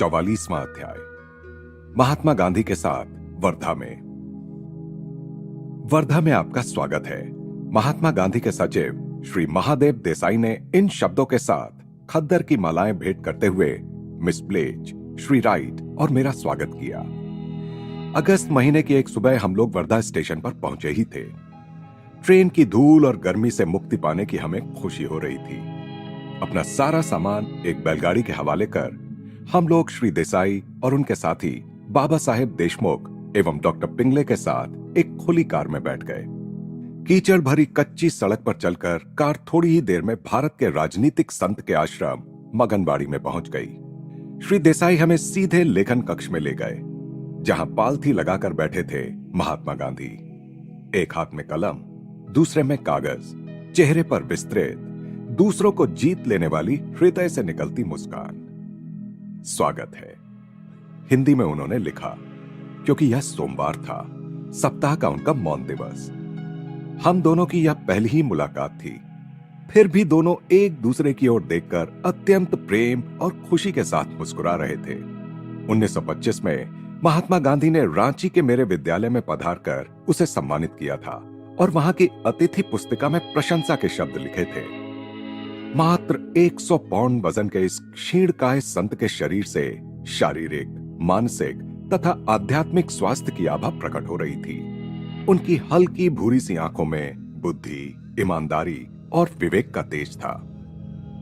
44वां अध्याय। महात्मा गांधी के साथ वर्धा में। वर्धा में आपका स्वागत है। महात्मा गांधी के सचिव श्री महादेव देसाई ने इन शब्दों के साथ खद्दर की मालाएं भेंट करते हुए मिस ब्लेज, श्री राइट और मेरा स्वागत किया। अगस्त महीने की एक सुबह हम लोग वर्धा स्टेशन पर पहुंचे ही थे। ट्रेन की धूल और गर्मी से मुक्ति पाने की हमें खुशी हो रही थी। अपना सारा सामान एक बैलगाड़ी के हवाले कर हम लोग श्री देसाई और उनके साथी बाबा साहेब देशमुख एवं डॉक्टर पिंगले के साथ एक खुली कार में बैठ गए। कीचड़ भरी कच्ची सड़क पर चलकर कार थोड़ी ही देर में भारत के राजनीतिक संत के आश्रम मगनबाड़ी में पहुंच गई। श्री देसाई हमें सीधे लेखन कक्ष में ले गए, जहां पालथी लगाकर बैठे थे महात्मा गांधी। एक हाथ में कलम, दूसरे में कागज, चेहरे पर विस्तृत, दूसरों को जीत लेने वाली हृदय से निकलती मुस्कान। स्वागत है, हिंदी में उन्होंने लिखा, क्योंकि यह सोमवार था, सप्ताह का उनका मौन दिवस। हम दोनों की यह पहली ही मुलाकात थी, फिर भी दोनों एक दूसरे की ओर देखकर अत्यंत प्रेम और खुशी के साथ मुस्कुरा रहे थे। 1925 में महात्मा गांधी ने रांची के मेरे विद्यालय में पधारकर उसे सम्मानित किया था और वहां की अतिथि पुस्तिका में प्रशंसा के शब्द लिखे थे। मात्र 100 पाउंड वजन के इस क्षीणकाय संत के शरीर से शारीरिक, मानसिक तथा आध्यात्मिक स्वास्थ्य की आभा प्रकट हो रही थी। उनकी हल्की भूरी सी आंखों में बुद्धि, ईमानदारी और विवेक का तेज था।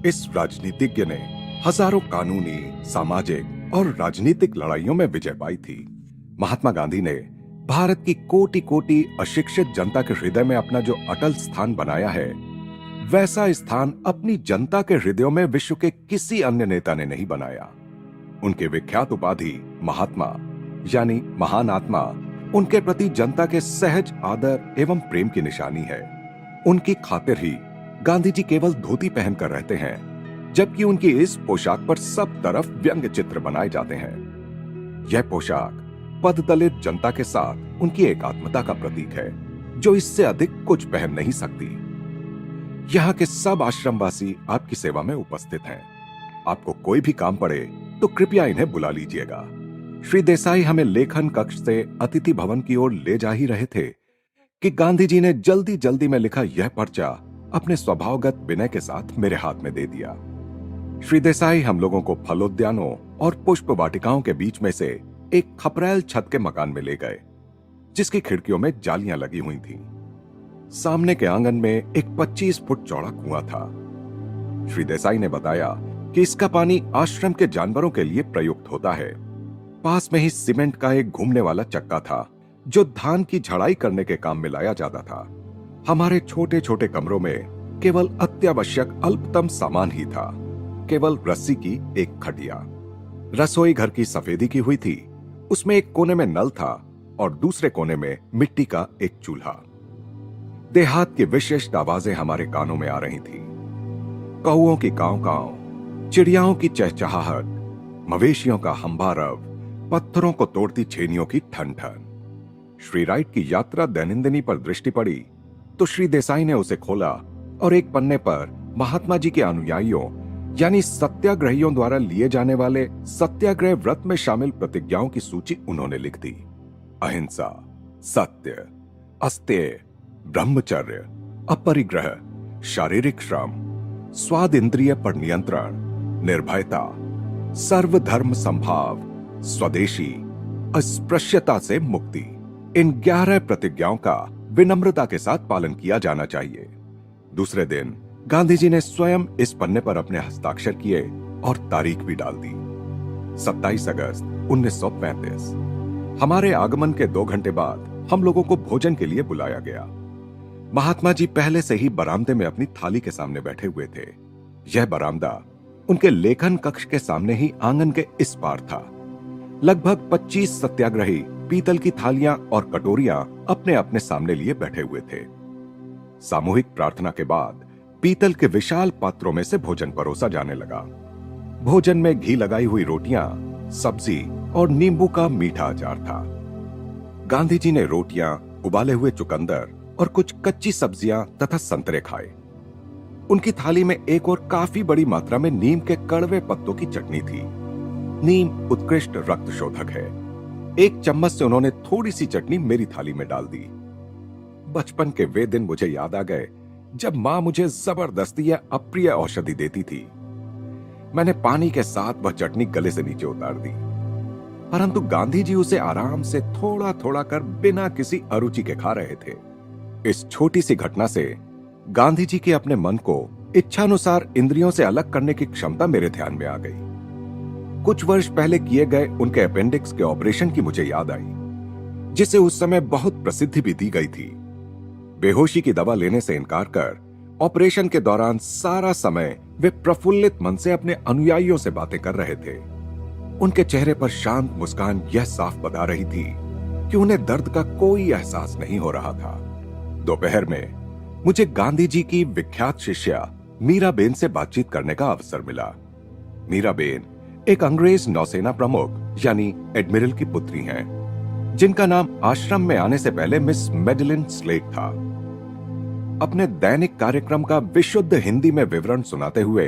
इस राजनीतिज्ञ ने हजारों कानूनी, सामाजिक और राजनीतिक लड़ाइयों में विजय पाई थी। महात्मा गांधी ने भारत की कोटि कोटि अशिक्षित जनता के हृदय में अपना जो अटल स्थान बनाया है, वैसा स्थान अपनी जनता के हृदयों में विश्व के किसी अन्य नेता ने नहीं बनाया। उनके विख्यात उपाधि महात्मा यानी महान आत्मा उनके प्रति जनता के सहज आदर एवं प्रेम की निशानी है। उनकी खातिर ही गांधी जी केवल धोती पहनकर रहते हैं, जबकि उनकी इस पोशाक पर सब तरफ व्यंग चित्र बनाए जाते हैं। यह पोशाक पददलित जनता के साथ उनकी एकात्मता का प्रतीक है, जो इससे अधिक कुछ पहन नहीं सकती। यहाँ के सब आश्रमवासी आपकी सेवा में उपस्थित हैं। आपको कोई भी काम पड़े तो कृपया इन्हें बुला लीजिएगा। श्री देसाई हमें लेखन कक्ष से अतिथि भवन की ओर ले जा ही रहे थे कि गांधी जी ने जल्दी जल्दी में लिखा यह पर्चा अपने स्वभावगत विनय के साथ मेरे हाथ में दे दिया। श्री देसाई हम लोगों को फलोद्यानों और पुष्प वाटिकाओं के बीच में से एक खपरैल छत के मकान में ले गए, जिसकी खिड़कियों में जालियां लगी हुई थीं। सामने के आंगन में एक 25 फुट चौड़ा कुआं था। श्री देसाई ने बताया कि इसका पानी आश्रम के जानवरों के लिए प्रयुक्त होता है। पास में ही सीमेंट का एक घूमने वाला चक्का था, जो धान की झड़ाई करने के काम में लाया जाता था। हमारे छोटे छोटे कमरों में केवल अत्यावश्यक अल्पतम सामान ही था, केवल रस्सी की एक खटिया। रसोई घर की सफेदी की हुई थी, उसमें एक कोने में नल था और दूसरे कोने में मिट्टी का एक चूल्हा। देहात की विशिष्ट आवाजें हमारे कानों में आ रही थी। कौओं की कांव कांव, चिड़ियाओं की चहचहाहट, मवेशियों का हंबारव, पत्थरों को तोड़ती छेनियों की ठन ठन। श्री राइट की यात्रा दैनंदिनी पर दृष्टि पड़ी तो श्री देसाई ने उसे खोला और एक पन्ने पर महात्मा जी के अनुयायियों यानी सत्याग्रहियों द्वारा लिए जाने वाले सत्याग्रह व्रत में शामिल प्रतिज्ञाओं की सूची उन्होंने लिख दी। अहिंसा, सत्य, अस्तेय, ब्रह्मचर्य, अपरिग्रह, शारीरिक श्रम, स्वाद इंद्रिय पर नियंत्रण, निर्भयता, सर्वधर्म संभाव, स्वदेशी, अस्पृश्यता से मुक्ति। इन 11 प्रतिज्ञाओं का विनम्रता के साथ पालन किया जाना चाहिए। दूसरे दिन गांधी जी ने स्वयं इस पन्ने पर अपने हस्ताक्षर किए और तारीख भी डाल दी, 27 अगस्त 1935। हमारे आगमन के 2 घंटे बाद हम लोगों को भोजन के लिए बुलाया गया। महात्मा जी पहले से ही बरामदे में अपनी थाली के सामने बैठे हुए थे। यह बरामदा उनके लेखन कक्ष के सामने ही आंगन के इस पार था। लगभग 25 सत्याग्रही पीतल की थालियां और कटोरियां अपने अपने सामने लिए बैठे हुए थे। सामूहिक प्रार्थना के बाद पीतल के विशाल पात्रों में से भोजन परोसा जाने लगा। भोजन में घी लगाई हुई रोटियां, सब्जी और नींबू का मीठा अचार था। गांधी जी ने रोटियां, उबाले हुए चुकंदर और कुछ कच्ची सब्जियां तथा संतरे खाए। उनकी थाली में एक और काफी बड़ी मात्रा में नीम के कड़वे पत्तों की चटनी थी। नीम उत्कृष्ट रक्त शोधक है। एक चम्मच से उन्होंने थोड़ी सी चटनी मेरी थाली में डाल दी। बचपन के वे दिन मुझे याद आ गए जब मां मुझे जबरदस्ती या अप्रिय औषधि देती थी। मैंने पानी के साथ वह चटनी गले से नीचे उतार दी, परंतु गांधी जी उसे आराम से थोड़ा थोड़ा कर बिना किसी अरुचि के खा रहे थे। इस छोटी सी घटना से गांधी जी के अपने मन को इच्छानुसार इंद्रियों से अलग करने की क्षमता मेरे ध्यान में आ गई। कुछ वर्ष पहले किए गए उनके अपेंडिक्स के ऑपरेशन की मुझे याद आई, जिसे उस समय बहुत प्रसिद्धि भी दी गई थी। बेहोशी की दवा लेने से इनकार कर ऑपरेशन के दौरान सारा समय वे प्रफुल्लित मन से अपने अनुयायियों से बातें कर रहे थे। उनके चेहरे पर शांत मुस्कान यह साफ बता रही थी कि उन्हें दर्द का कोई एहसास नहीं हो रहा था। दोपहर में मुझे गांधी जी की विख्यात शिष्या मीराबेन से बातचीत करने का अवसर मिला। मीराबेन एक अंग्रेज नौसेना प्रमुख यानी एडमिरल की पुत्री हैं, जिनका नाम आश्रम में आने से पहले मिस मेडलिन स्लेट था। अपने दैनिक कार्यक्रम का विशुद्ध हिंदी में विवरण सुनाते हुए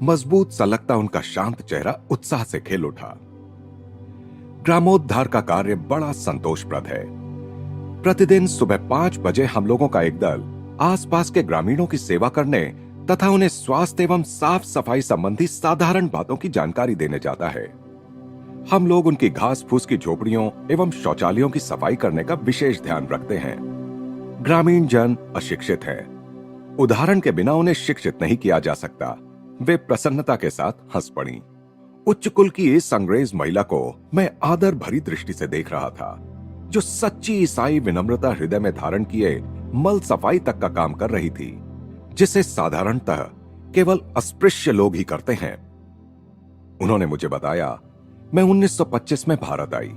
मजबूत सलगता उनका शांत चेहरा उत्साह से खिल उठा। ग्रामोद्धार का कार्य बड़ा संतोषप्रद है। प्रतिदिन सुबह 5 बजे हम लोगों का एक दल आसपास के ग्रामीणों की सेवा करने तथा उन्हें स्वास्थ्य एवं साफ सफाई संबंधी साधारण बातों की जानकारी देने जाता है। हम लोग उनकी घास फूस की झोपड़ियों एवं शौचालयों की सफाई करने का विशेष ध्यान रखते हैं। ग्रामीण जन अशिक्षित हैं। उदाहरण के बिना उन्हें शिक्षित नहीं किया जा सकता। वे प्रसन्नता के साथ हंस पड़ी। उच्च कुल की इस अंग्रेज महिला को मैं आदर भरी दृष्टि से देख रहा था, जो सच्ची ईसाई विनम्रता हृदय में धारण किए मल सफाई तक का काम कर रही थी, जिसे साधारणतः केवल अस्पृश्य लोग ही करते हैं। उन्होंने मुझे बताया, मैं 1925 में भारत आई।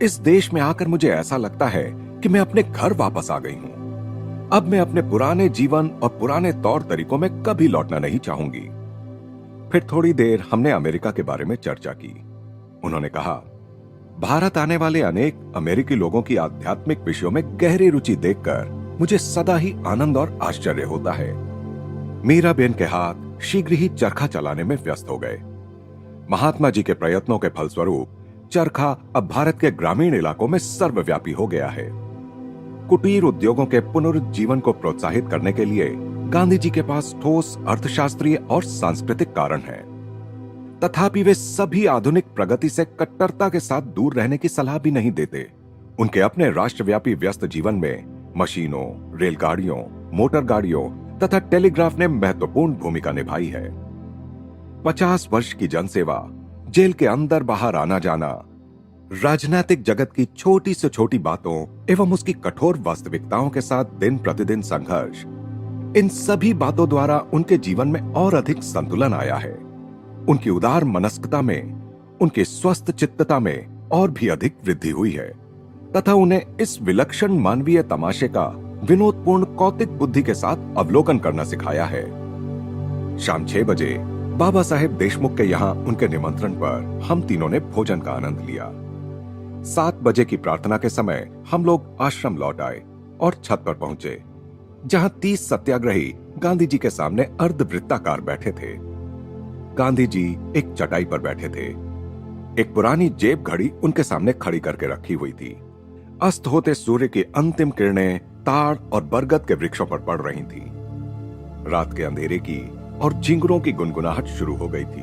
इस देश में आकर मुझे ऐसा लगता है कि मैं अपने घर वापस आ गई हूं। अब मैं अपने पुराने जीवन और पुराने तौर तरीकों में कभी लौटना नहीं चाहूंगी। फिर थोड़ी देर हमने अमेरिका के बारे में चर्चा की। उन्होंने कहा, भारत आने वाले अनेक अमेरिकी लोगों की आध्यात्मिक विषयों में गहरी रुचि देखकर मुझे सदा ही आनंद और आश्चर्य होता है। मीराबेन के हाथ शीघ्र ही चरखा चलाने में व्यस्त हो गए। महात्मा जी के प्रयत्नों के फलस्वरूप चरखा अब भारत के ग्रामीण इलाकों में सर्वव्यापी हो गया है। कुटीर उद्योगों के पुनरुज्जीवन को प्रोत्साहित करने के लिए गांधी जी के पास ठोस अर्थशास्त्रीय और सांस्कृतिक कारण हैं। तथापि वे सभी आधुनिक प्रगति से कट्टरता के साथ दूर रहने की सलाह भी नहीं देते। उनके अपने राष्ट्रव्यापी व्यस्त जीवन में मशीनों, रेलगाड़ियों, मोटर गाड़ियों तथा टेलीग्राफ ने महत्वपूर्ण भूमिका निभाई है। 50 वर्ष की जनसेवा, जेल के अंदर बाहर आना जाना, राजनीतिक जगत की छोटी से छोटी बातों एवं उसकी कठोर वास्तविकताओं के साथ दिन प्रतिदिन संघर्ष, इन सभी बातों द्वारा उनके जीवन में और अधिक संतुलन आया है। उनकी उदार मनस्कता में, उनकी स्वस्थ चित्तता में और भी अधिक वृद्धि हुई है तथा उन्हें इस विलक्षण मानवीय तमाशे का विनोदपूर्ण कौतिक बुद्धि के साथ अवलोकन करना सिखाया है। शाम 6 बजे बाबा साहेब देशमुख के यहाँ उनके निमंत्रण पर हम तीनों ने भोजन का आनंद लिया। 7 बजे की प्रार्थना के समय हम लोग आश्रम लौट आए और छत पर पहुंचे, जहां 30 सत्याग्रही गांधी जी के सामने अर्धवृत्ताकार बैठे थे। गांधी जी एक चटाई पर बैठे थे। एक पुरानी जेब घड़ी उनके सामने खड़ी करके रखी हुई थी। अस्त होते सूर्य की अंतिम किरणें ताड़ और बरगद के वृक्षों पर पड़ रही थी। रात के अंधेरे की और झिंगुरों की गुनगुनाहट शुरू हो गई थी।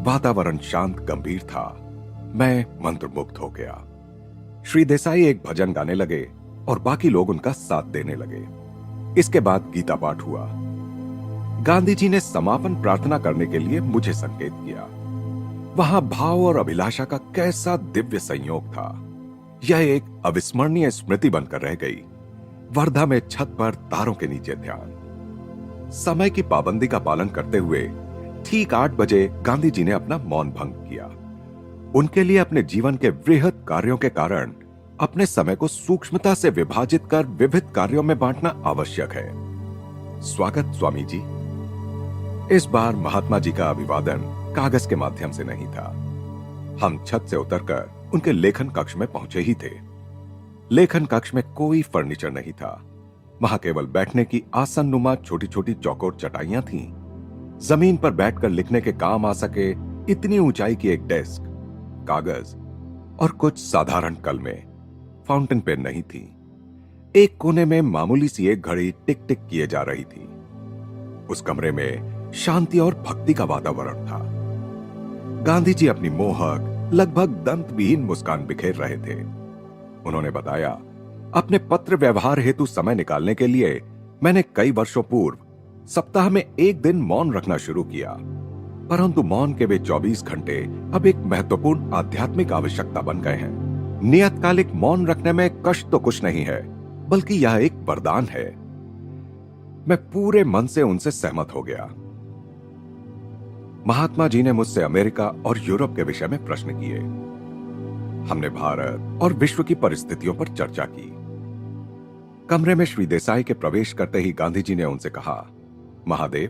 वातावरण शांत गंभीर था। मैं मंत्रमुग्ध हो गया। श्री देसाई एक भजन गाने लगे और बाकी लोग उनका साथ देने लगे। इसके बाद गीता पाठ हुआ। गांधी जी ने समापन प्रार्थना करने के लिए मुझे संकेत किया। वहां भाव और अभिलाषा का कैसा दिव्य संयोग था। यह एक अविस्मरणीय स्मृति बनकर रह गई। वर्धा में छत पर तारों के नीचे ध्यान। समय की पाबंदी का पालन करते हुए ठीक 8 बजे गांधी जी ने अपना मौन भंग किया। उनके लिए अपने जीवन के वृहद कार्यों के कारण अपने समय को सूक्ष्मता से विभाजित कर विविध कार्यों में बांटना आवश्यक है। स्वागत स्वामी जी। इस बार महात्मा जी का अभिवादन कागज के माध्यम से नहीं था। हम छत से उतरकर उनके लेखन कक्ष में पहुंचे ही थे। लेखन कक्ष में कोई फर्नीचर नहीं था। वहां केवल बैठने की आसन नुमा छोटी छोटी चौकोर चटाइयां थीं। जमीन पर बैठकर लिखने के काम आ सके इतनी ऊंचाई की एक डेस्क, कागज और कुछ साधारण कलमें, फाउंटेन पेन नहीं थी। एक कोने में मामूली सी एक घड़ी टिक टिक किए जा रही थी। उस कमरे में शांति और भक्ति का वातावरण था। गांधी जी अपनी मोहक, लगभग दंतविहीन मुस्कान बिखेर रहे थे। उन्होंने बताया, अपने पत्र व्यवहार हेतु समय निकालने के लिए मैंने कई वर्षों पूर्व सप्ताह में एक दिन मौन रखना शुरू किया, परंतु मौन के वे 24 घंटे अब एक महत्वपूर्ण आध्यात्मिक आवश्यकता बन गए हैं। नियतकालिक मौन रखने में कष्ट तो कुछ नहीं है, बल्कि यह एक वरदान है। मैं पूरे मन से उनसे सहमत हो गया। महात्मा जी ने मुझसे अमेरिका और यूरोप के विषय में प्रश्न किए। हमने भारत और विश्व की परिस्थितियों पर चर्चा की। कमरे में श्री देसाई के प्रवेश करते ही गांधी जी ने उनसे कहा, महादेव,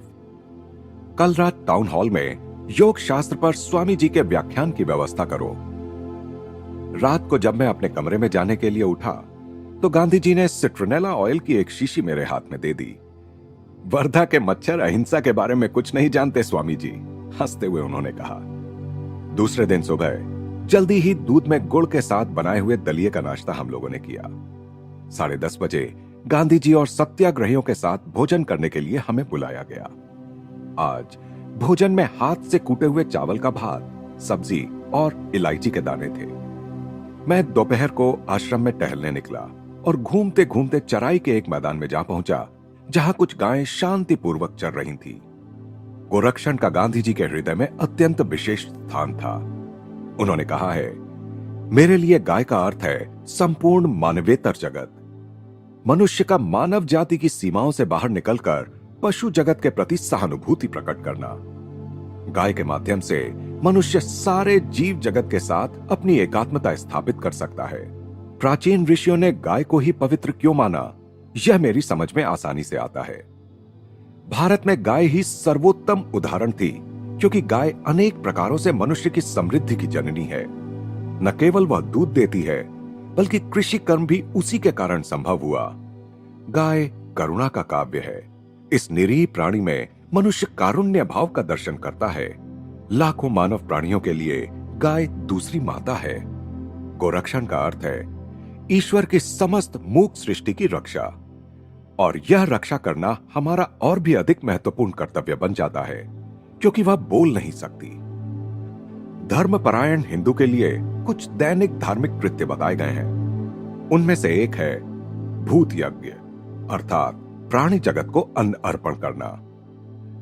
कल रात टाउन हॉल में योग शास्त्र पर स्वामी जी के व्याख्यान की व्यवस्था करो। रात को जब मैं अपने कमरे में जाने के लिए उठा तो गांधी जी ने सिट्रोनेला ऑयल की एक शीशी मेरे हाथ में दे दी। वर्धा के मच्छर अहिंसा के बारे में कुछ नहीं जानते स्वामी जी, हंसते हुए उन्होंने कहा। दूसरे दिन सुबह जल्दी ही दूध में गुड़ के साथ बनाए हुए दलिये का नाश्ता हम लोगों ने किया। 10:30 बजे गांधी जी और सत्याग्रहियों के साथ भोजन करने के लिए हमें बुलाया गया। आज भोजन में हाथ से कूटे हुए चावल का भात, सब्जी और इलायची के दाने थे। मैं दोपहर को आश्रम में टहलने निकला और घूमते घूमते चराई के एक मैदान में जा पहुंचा, जहां कुछ गायें शांतिपूर्वक चर रही थीं। गोरक्षण का गांधी जी के हृदय में अत्यंत विशेष स्थान था। उन्होंने कहा है, मेरे लिए गाय का अर्थ है संपूर्ण मानवेतर जगत। मनुष्य का मानव जाति की सीमाओं से बाहर निकलकर पशु जगत के प्रति सहानुभूति प्रकट करना। गाय के माध्यम से मनुष्य सारे जीव जगत के साथ अपनी एकात्मता स्थापित कर सकता है। प्राचीन ऋषियों ने गाय को ही पवित्र क्यों माना, यह मेरी समझ में आसानी से आता है। भारत में गाय ही सर्वोत्तम उदाहरण थी, क्योंकि गाय अनेक प्रकारों से मनुष्य की समृद्धि की जननी है। न केवल वह दूध देती है, बल्कि कृषि कर्म भी उसी के कारण संभव हुआ। गाय करुणा का काव्य है। इस निरीह प्राणी में मनुष्य कारुण्य भाव का दर्शन करता है। लाखों मानव प्राणियों के लिए गाय दूसरी माता है। गोरक्षण का अर्थ है ईश्वर की समस्त मूक सृष्टि की रक्षा, और यह रक्षा करना हमारा और भी अधिक महत्वपूर्ण कर्तव्य बन जाता है, क्योंकि वह बोल नहीं सकती। धर्मपरायण हिंदू के लिए कुछ दैनिक धार्मिक कृत्य बताए गए हैं। उनमें से एक है भूत यज्ञ, अर्थात प्राणी जगत को अन्न अर्पण करना।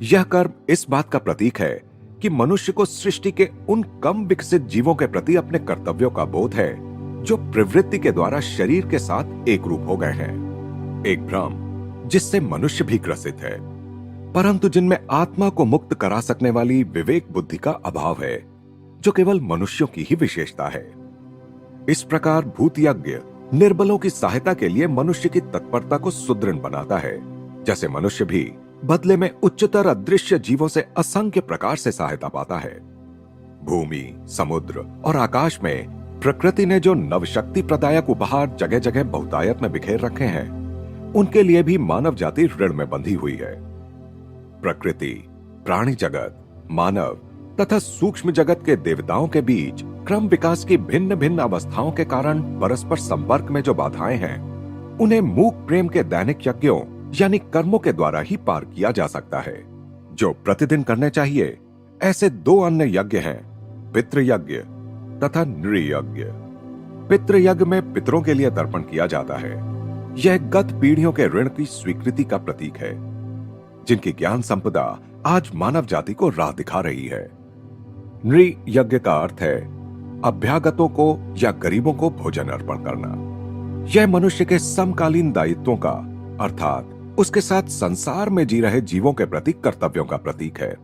यह कर्म इस बात का प्रतीक है कि मनुष्य को सृष्टि के उन कम विकसित जीवों के प्रति अपने कर्तव्यों का बोध है, जो प्रवृत्ति के द्वारा शरीर के साथ एक रूप हो गए हैं। एक भ्रम जिससे मनुष्य भी ग्रसित है, परंतु जिनमें आत्मा को मुक्त करा सकने वाली विवेक बुद्धि का अभाव है, जो केवल मनुष्यों की ही विशेषता है। इस प्रकार भूत यज्ञ निर्बलों की सहायता के लिए मनुष्य की तत्परता को सुदृढ़ बनाता है, जैसे मनुष्य भी बदले में उच्चतर अदृश्य जीवों से असंख्य प्रकार से सहायता पाता है। भूमि, समुद्र और आकाश में प्रकृति ने जो नवशक्ति प्रदायक उपहार जगह जगह बहुतायत में बिखेर रखे हैं, उनके लिए भी मानव जाति ऋण में बंधी हुई है। प्रकृति, प्राणी जगत, मानव तथा सूक्ष्म जगत के देवताओं के बीच क्रम विकास की भिन्न भिन्न अवस्थाओं के कारण परस्पर संपर्क में जो बाधाएं हैं, उन्हें मूक प्रेम के दैनिक यज्ञों यानी कर्मों के द्वारा ही पार किया जा सकता है, जो प्रतिदिन करने चाहिए। ऐसे 2 अन्य यज्ञ हैं, पितृयज्ञ तथा नृयज्ञ। पितृयज्ञ में पितरों के लिए तर्पण किया जाता है। यह गत पीढ़ियों के ऋण की स्वीकृति का प्रतीक है, जिनकी ज्ञान संपदा आज मानव जाति को राह दिखा रही है। नृयज्ञ का अर्थ है अभ्यागतों को या गरीबों को भोजन अर्पण करना। यह मनुष्य के समकालीन दायित्वों का, अर्थात उसके साथ संसार में जी रहे जीवों के प्रति कर्तव्यों का प्रतीक है।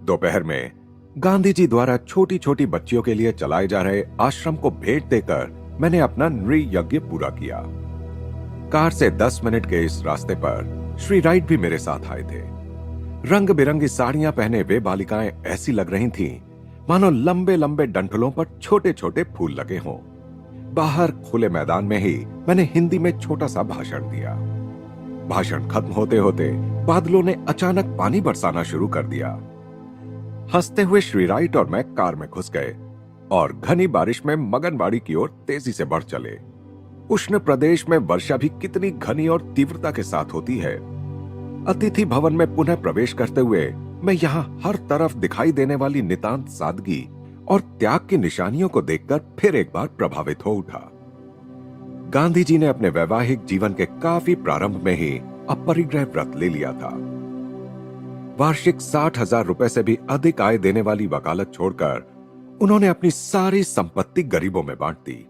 दोपहर में गांधी जी द्वारा छोटी छोटी बच्चियों के लिए चलाए जा रहे आश्रम को भेंट देकर मैंने अपना नृयज्ञ पूरा किया। कार से 10 मिनट के इस रास्ते पर श्री राइट भी मेरे साथ आए थे। रंग बिरंगी साड़ियां पहने वे बालिकाएं ऐसी लग रही थीं मानो लंबे लंबे डंठलों पर छोटे छोटे फूल लगे हों। बाहर खुले मैदान में ही मैंने हिंदी में छोटा सा भाषण दिया। भाषण खत्म होते होते बादलों ने अचानक पानी बरसाना शुरू कर दिया। हंसते हुए श्री राइट और मैं कार में घुस गए और घनी बारिश में मगनबाड़ी की ओर तेजी से बढ़ चले। उष्ण प्रदेश में वर्षा भी कितनी घनी और तीव्रता के साथ होती है। अतिथि भवन में पुनः प्रवेश करते हुए मैं यहाँ हर तरफ दिखाई देने वाली नितांत सादगी और त्याग की निशानियों को देखकर फिर एक बार प्रभावित हो उठा। गांधी जी ने अपने वैवाहिक जीवन के काफी प्रारंभ में ही अपरिग्रह व्रत ले लिया था। वार्षिक 60,000 रुपए से भी अधिक आय देने वाली वकालत छोड़कर उन्होंने अपनी सारी संपत्ति गरीबों में बांट दी।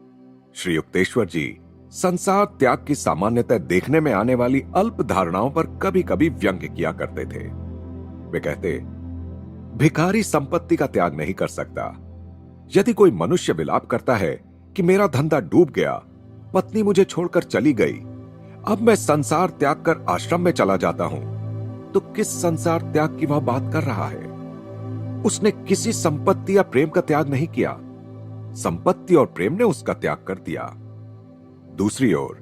श्री युक्तेश्वर जी संसार त्याग की सामान्यतः देखने में आने वाली अल्प धारणाओं पर कभी कभी व्यंग्य किया करते थे। वे कहते, भिखारी संपत्ति का त्याग नहीं कर सकता। यदि कोई मनुष्य विलाप करता है कि मेरा धंधा डूब गया, पत्नी मुझे छोड़कर चली गई, अब मैं संसार त्याग कर आश्रम में चला जाता हूं, तो किस संसार त्याग की वह बात कर रहा है? उसने किसी संपत्ति या प्रेम का त्याग नहीं किया, संपत्ति और प्रेम ने उसका त्याग कर दिया। दूसरी ओर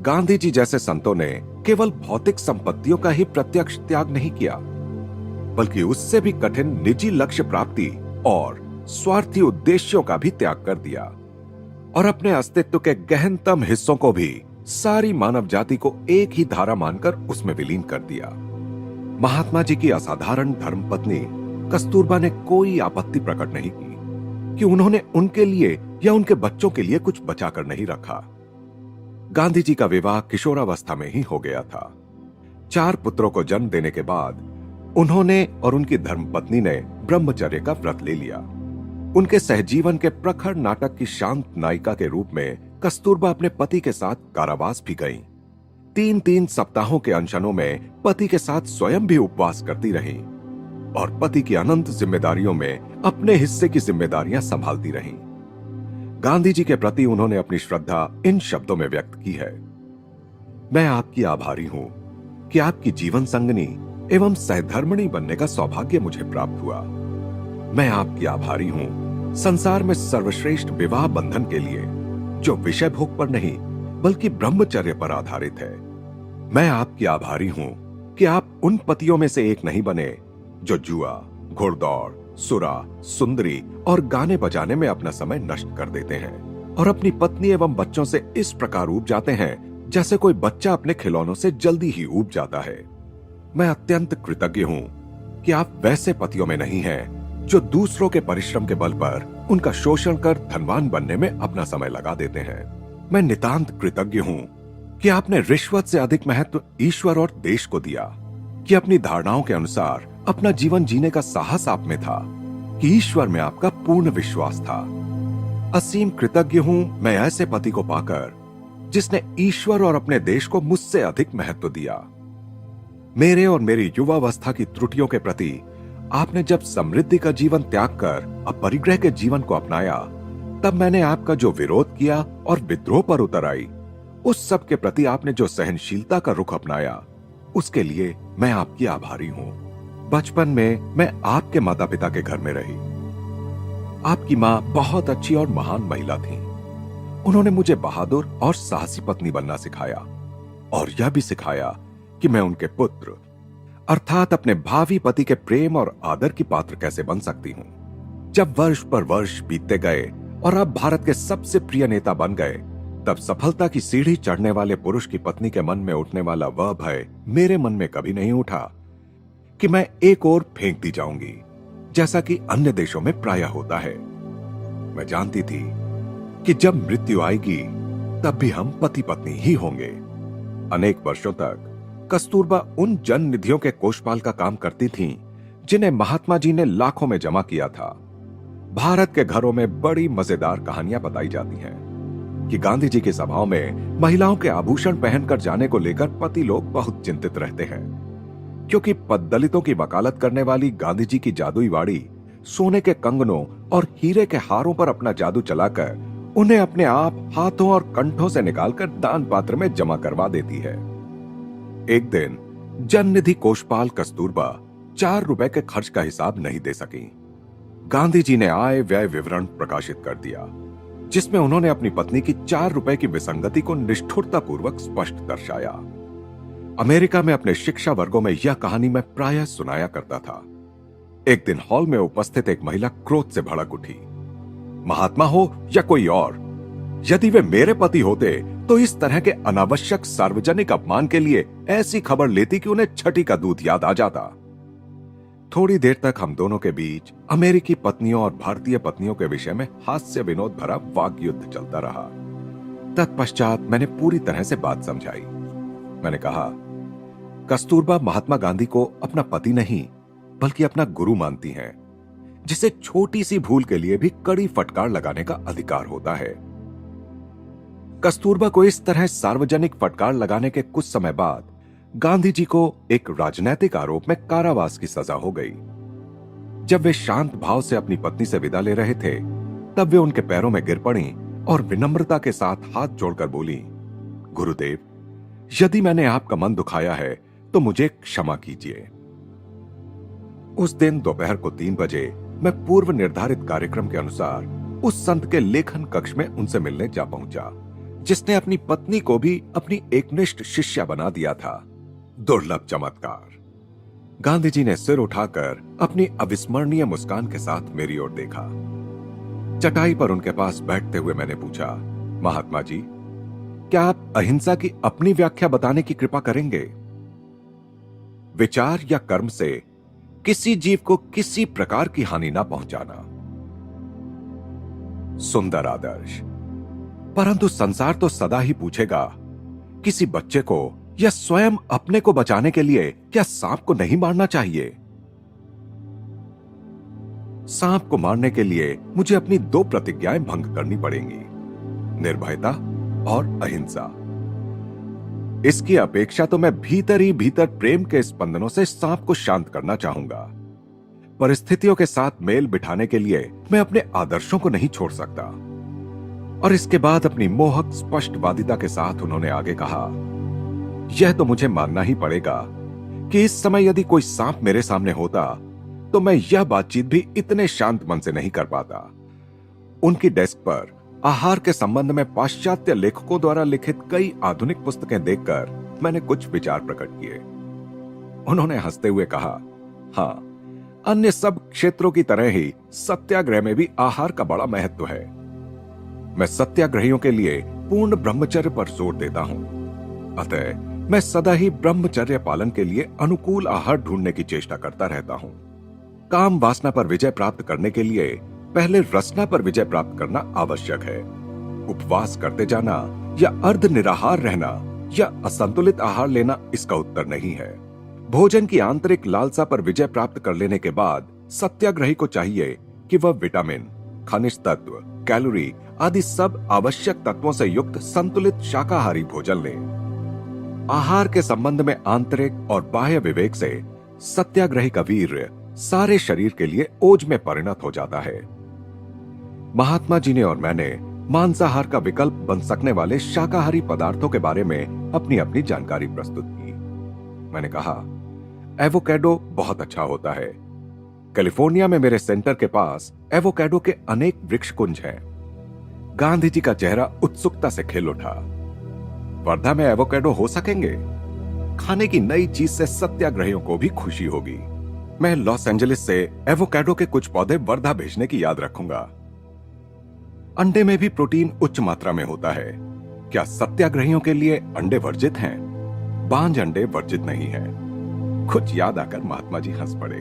गांधी जी जैसे संतों ने केवल भौतिक संपत्तियों का ही प्रत्यक्ष त्याग नहीं किया, बल्कि उससे भी कठिन निजी लक्ष्य प्राप्ति और स्वार्थी उद्देश्यों का भी त्याग कर दिया और अपने अस्तित्व के गहनतम हिस्सों को भी सारी मानव जाति को एक ही धारा मानकर उसमें विलीन कर दिया। महात्मा जी की असाधारण धर्मपत्नी कस्तूरबा ने कोई आपत्ति प्रकट नहीं की कि उन्होंने उनके लिए या उनके बच्चों के लिए कुछ बचाकर नहीं रखा। गांधी जी का विवाह किशोरावस्था में ही हो गया था। 4 पुत्रों को जन्म देने के बाद उन्होंने और उनकी धर्मपत्नी ने ब्रह्मचर्य का व्रत ले लिया। उनके सहजीवन के प्रखर नाटक की शांत नायिका के रूप में कस्तूरबा अपने पति के साथ कारावास भी गईं। 3-3 सप्ताहों के अनशनों में पति के साथ स्वयं भी उपवास करती रहीं और पति की अनंत जिम्मेदारियों में अपने हिस्से की जिम्मेदारियां संभालती रहीं। गांधी जी के प्रति उन्होंने अपनी श्रद्धा इन शब्दों में व्यक्त की है, मैं आपकी आभारी हूं कि आपकी जीवन संगनी एवं सहधर्मिणी बनने का सौभाग्य मुझे प्राप्त हुआ। मैं आपकी आभारी हूं संसार में सर्वश्रेष्ठ विवाह बंधन के लिए, जो विषय भोग पर नहीं बल्कि ब्रह्मचर्य पर आधारित है। मैं आपकी आभारी हूं कि आप उन पतियों में से एक नहीं बने जो जुआ, घुड़दौड़, सुरा, सुंदरी और गाने बजाने में अपना समय नष्ट कर देते हैं और अपनी पत्नी एवं बच्चों से इस प्रकार ऊब जाते हैं जैसे कोई बच्चा अपने खिलौनों से जल्दी ही ऊब जाता है। मैं अत्यंत कृतज्ञ हूं कि आप वैसे पतियों में नहीं हैं जो दूसरों के परिश्रम के बल पर उनका शोषण कर धनवान बनने में अपना समय लगा देते हैं। मैं नितांत कृतज्ञ हूं कि आपने रिश्वत से अधिक महत्व ईश्वर और देश को दिया, कि अपनी धारणाओं के अनुसार अपना जीवन जीने का साहस आप में था, कि ईश्वर में आपका पूर्ण विश्वास था। असीम कृतज्ञ हूं मैं ऐसे पति को पाकर जिसने ईश्वर और अपने देश को मुझसे अधिक महत्व दिया। मेरे और मेरी युवावस्था की त्रुटियों के प्रति आपने जब समृद्धि का जीवन त्याग कर अपरिग्रह के जीवन को अपनाया, तब मैंने आपका जो विरोध किया और विद्रोह पर उतर आई, उस सब के प्रति आपने जो सहनशीलता का रुख अपनाया, उसके लिए मैं आपकी आभारी हूं। बचपन में मैं आपके माता पिता के घर में रही। आपकी मां बहुत अच्छी और महान महिला थी। उन्होंने मुझे बहादुर और साहसी पत्नी बनना सिखाया और यह भी सिखाया कि मैं उनके पुत्र अर्थात अपने भावी पति के प्रेम और आदर की पात्र कैसे बन सकती हूं। जब वर्ष पर वर्ष बीतते गए और आप भारत के सबसे प्रिय नेता बन गए, तब सफलता की सीढ़ी चढ़ने वाले पुरुष की पत्नी के मन में उठने वाला वह भय मेरे मन में कभी नहीं उठा कि मैं एक ओर फेंक दी जाऊंगी, जैसा कि अन्य देशों में प्रायः होता है। मैं जानती थी कि जब मृत्यु आएगी तब भी हम पति पत्नी ही होंगे। अनेक वर्षों तक कस्तूरबा उन जन निधियों के कोषपाल का काम करती थीं, जिन्हें महात्मा जी ने लाखों में जमा किया था। भारत के घरों में बड़ी मजेदार कहानियां बताई जाती हैं कि गांधी जी की सभाओं में महिलाओं के आभूषण पहनकर जाने को लेकर पति लोग बहुत चिंतित रहते हैं, क्योंकि पददलितों की वकालत करने वाली गांधी जी की जादुई वाड़ी सोने के कंगनों और हीरे के हारों पर अपना जादू चलाकर उन्हें अपने आप हाथों और कंठों से निकालकर दान पात्र में जमा करवा देती है। एक दिन जन निधि कोषपाल कस्तूरबा 4 रुपए के खर्च का हिसाब नहीं दे सकी। गांधी जी ने आय व्यय विवरण प्रकाशित कर दिया, जिसमें उन्होंने अपनी पत्नी की 4 रुपए की विसंगति को निष्ठुरतापूर्वक स्पष्ट दर्शाया। अमेरिका में अपने शिक्षा वर्गों में यह कहानी मैं प्रायः सुनाया करता था। एक दिन हॉल में उपस्थित एक महिला क्रोध से भड़क उठी। महात्मा हो या कोई और, यदि वे मेरे पति होते तो इस तरह के अनावश्यक सार्वजनिक अपमान के लिए ऐसी खबर लेती कि उन्हें छठी का दूध याद आ जाता। थोड़ी देर तक हम दोनों के बीच अमेरिकी पत्नियों और भारतीय पत्नियों के विषय में हास्य विनोद भरा वाक युद्ध चलता रहा। तत्पश्चात मैंने पूरी तरह से बात समझाई। मैंने कहा, कस्तूरबा महात्मा गांधी को अपना पति नहीं बल्कि अपना गुरु मानती हैं, जिसे छोटी सी भूल के लिए भी कड़ी फटकार लगाने का अधिकार होता है। कस्तूरबा को इस तरह सार्वजनिक फटकार लगाने के कुछ समय बाद गांधी जी को एक राजनैतिक आरोप में कारावास की सजा हो गई। जब वे शांत भाव से अपनी पत्नी से विदा ले रहे थे, तब वे उनके पैरों में गिर पड़ी और विनम्रता के साथ हाथ जोड़कर बोली, गुरुदेव, यदि मैंने आपका मन दुखाया है तो मुझे क्षमा कीजिए। उस दिन दोपहर को 3 बजे मैं पूर्व निर्धारित कार्यक्रम के अनुसार उस संत के लेखन कक्ष में उनसे मिलने जा पहुंचा, जिसने अपनी पत्नी को भी अपनी एकनिष्ठ शिष्या बना दिया था। दुर्लभ चमत्कार। गांधी जी ने सिर उठाकर अपनी अविस्मरणीय मुस्कान के साथ मेरी ओर देखा। चटाई पर उनके पास बैठते हुए मैंने पूछा, महात्मा जी, क्या आप अहिंसा की अपनी व्याख्या बताने की कृपा करेंगे? विचार या कर्म से किसी जीव को किसी प्रकार की हानि ना पहुंचाना। सुंदर आदर्श। परंतु संसार तो सदा ही पूछेगा, किसी बच्चे को या स्वयं अपने को बचाने के लिए क्या सांप को नहीं मारना चाहिए? सांप को मारने के लिए मुझे अपनी 2 प्रतिज्ञाएं भंग करनी पड़ेंगी, निर्भयता और अहिंसा। इसकी अपेक्षा तो मैं भीतर ही भीतर प्रेम के स्पंदनों से सांप को शांत करना चाहूंगा। परिस्थितियों के साथ मेल बिठाने के लिए मैं अपने आदर्शों को नहीं छोड़ सकता। और इसके बाद अपनी मोहक स्पष्टवादिता के साथ उन्होंने आगे कहा, यह तो मुझे मानना ही पड़ेगा कि इस समय यदि कोई सांप मेरे सामने होता तो मैं यह बातचीत भी इतने शांत मन से नहीं कर पाता। उनकी डेस्क पर आहार के संबंध में पाश्चात्य लेखकों द्वारा लिखित कई आधुनिक पुस्तकें देखकर मैंने कुछ विचार प्रकट किए। उन्होंने हंसते हुए कहा, हां, अन्य सब क्षेत्रों की तरह ही सत्याग्रह में भी आहार का बड़ा महत्व है। मैं सत्याग्रहियों के लिए पूर्ण ब्रह्मचर्य पर जोर देता हूं। अतः मैं सदा ही ब्रह्मचर्य पालन के लिए अनुकूल आहार ढूंढने की चेष्टा करता रहता हूं। काम वासना पर विजय प्राप्त करने के लिए पहले रसना पर विजय प्राप्त करना आवश्यक है। उपवास करते जाना या अर्ध निराहार रहना या असंतुलित आहार लेना इसका उत्तर नहीं है। भोजन की आंतरिक लालसा पर विजय प्राप्त कर लेने के बाद सत्याग्रही को चाहिए कि वह विटामिन, खनिज तत्व, कैलोरी आदि सब आवश्यक तत्वों से युक्त संतुलित शाकाहारी भोजन ले। आहार के संबंध में आंतरिक और बाह्य विवेक से सत्याग्रही का वीर्य सारे शरीर के लिए ओज में परिणत हो जाता है। महात्मा जी ने और मैंने मांसाहार का विकल्प बन सकने वाले शाकाहारी पदार्थों के बारे में अपनी अपनी जानकारी प्रस्तुत की। मैंने कहा, एवोकेडो बहुत अच्छा होता है। कैलिफोर्निया में मेरे सेंटर के पास एवोकेडो के अनेक वृक्ष कुंज हैं। गांधी जी का चेहरा उत्सुकता से खिल उठा। वर्धा में एवोकेडो हो सकेंगे? खाने की नई चीज से सत्याग्रहियों को भी खुशी होगी। मैं लॉस एंजलिस से एवोकेडो के कुछ पौधे वर्धा भेजने की याद रखूंगा। अंडे में भी प्रोटीन उच्च मात्रा में होता है। क्या सत्याग्रहियों के लिए अंडे वर्जित हैं? बांझ अंडे वर्जित नहीं हैं। कुछ याद आकर महात्मा जी हंस पड़े।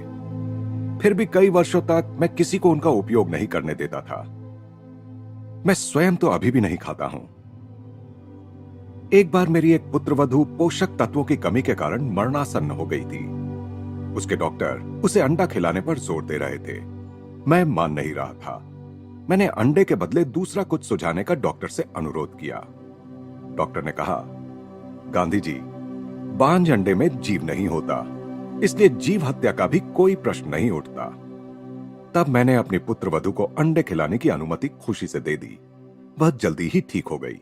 फिर भी कई वर्षों तक मैं किसी को उनका उपयोग नहीं करने देता था। मैं स्वयं तो अभी भी नहीं खाता हूं। एक बार मेरी एक पुत्रवधू पोषक तत्वों की कमी के कारण मरणासन्न हो गई थी। उसके डॉक्टर उसे अंडा खिलाने पर जोर दे रहे थे। मैं मान नहीं रहा था। मैंने अंडे के बदले दूसरा कुछ सुझाने का डॉक्टर से अनुरोध किया। डॉक्टर ने कहा, गांधी जी, बांझ अंडे में जीव नहीं होता, इसलिए जीव हत्या का भी कोई प्रश्न नहीं उठता। तब मैंने अपनी पुत्रवधू को अंडे खिलाने की अनुमति खुशी से दे दी। वह जल्दी ही ठीक हो गई।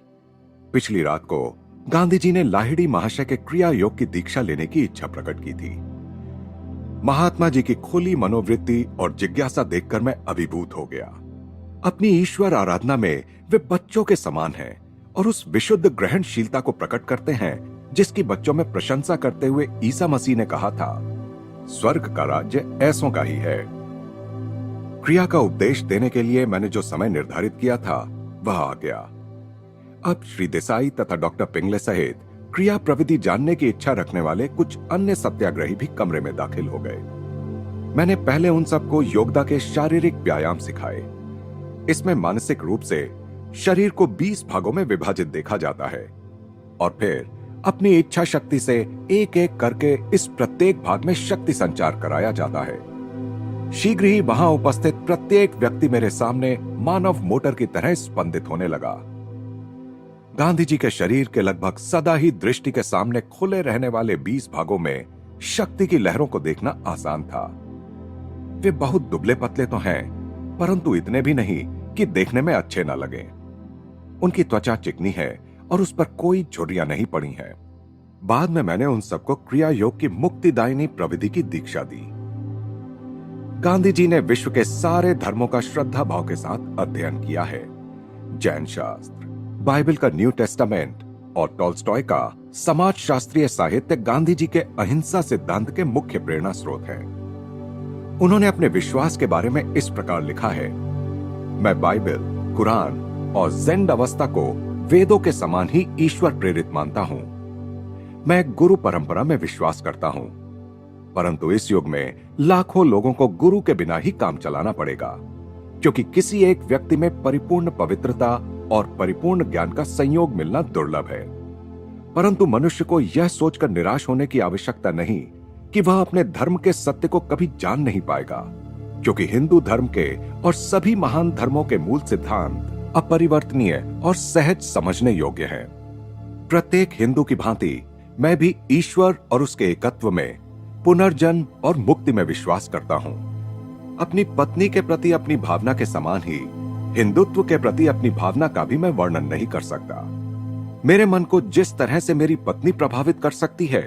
पिछली रात को गांधी जी ने लाहिड़ी महाशय के क्रिया योग की दीक्षा लेने की इच्छा प्रकट की थी। महात्मा जी की खुली मनोवृत्ति और जिज्ञासा देखकर मैं अभिभूत हो गया। अपनी ईश्वर आराधना में वे बच्चों के समान हैं और उस विशुद्ध ग्रहणशीलता को प्रकट करते हैं जिसकी बच्चों में प्रशंसा करते हुए ईसा मसीह ने कहा था, स्वर्ग का राज्य ऐसों का ही है। क्रिया का उपदेश देने के लिए मैंने जो समय निर्धारित किया था वह आ गया। अब श्री देसाई तथा डॉक्टर पिंगले सहित क्रिया प्रविधि जानने की इच्छा रखने वाले कुछ अन्य सत्याग्रही भी कमरे में दाखिल हो गए। मैंने पहले उन सबको योगदा के शारीरिक व्यायाम सिखाए। इसमें मानसिक रूप से शरीर को 20 भागों में विभाजित देखा जाता है और फिर अपनी इच्छा शक्ति से एक एक करके इस प्रत्येक भाग में शक्ति संचार कराया जाता है। शीघ्र ही वहां उपस्थित प्रत्येक व्यक्ति मेरे सामने मानव मोटर की तरह स्पंदित होने लगा। गांधी जी के शरीर के लगभग सदा ही दृष्टि के सामने खुले रहने वाले 20 भागों में शक्ति की लहरों को देखना आसान था। वे बहुत दुबले पतले तो हैं, परंतु इतने भी नहीं कि देखने में अच्छे न लगे। उनकी त्वचा चिकनी है और उस पर कोई झुर्रियां नहीं पड़ी हैं। बाद में मैंने उन सबको क्रिया योग की मुक्तिदायिनी प्रविधि की दीक्षा दी। गांधी जी ने विश्व के सारे धर्मों का श्रद्धा भाव के साथ अध्ययन किया है। जैन शास्त्र, बाइबल का न्यू टेस्टामेंट और टॉल्स्टॉय का समाज शास्त्रीय साहित्य गांधी जी के अहिंसा सिद्धांत के मुख्य प्रेरणा स्रोत है। उन्होंने अपने विश्वास के बारे में इस प्रकार लिखा है, मैं बाइबल, कुरान और ज़ेंड अवस्था को वेदों के समान ही ईश्वर प्रेरित मानता हूं। मैं गुरु परंपरा में विश्वास करता हूं, परंतु इस युग में लाखों लोगों को गुरु के बिना ही काम चलाना पड़ेगा, क्योंकि किसी एक व्यक्ति में परिपूर्ण पवित्रता और परिपूर्ण ज्ञान का संयोग मिलना दुर्लभ है। परंतु मनुष्य को यह सोचकर निराश होने की आवश्यकता नहीं कि वह अपने धर्म के सत्य को कभी जान नहीं पाएगा, क्योंकि हिंदू धर्म के और सभी महान धर्मों के मूल सिद्धांत अपरिवर्तनीय और सहज समझने योग्य हैं। प्रत्येक हिंदू की भांति मैं भी ईश्वर और उसके एकत्व में, पुनर्जन्म और मुक्ति में विश्वास करता हूं। अपनी पत्नी के प्रति अपनी भावना के समान ही हिंदुत्व के प्रति अपनी भावना का भी मैं वर्णन नहीं कर सकता। मेरे मन को जिस तरह से मेरी पत्नी प्रभावित कर सकती है,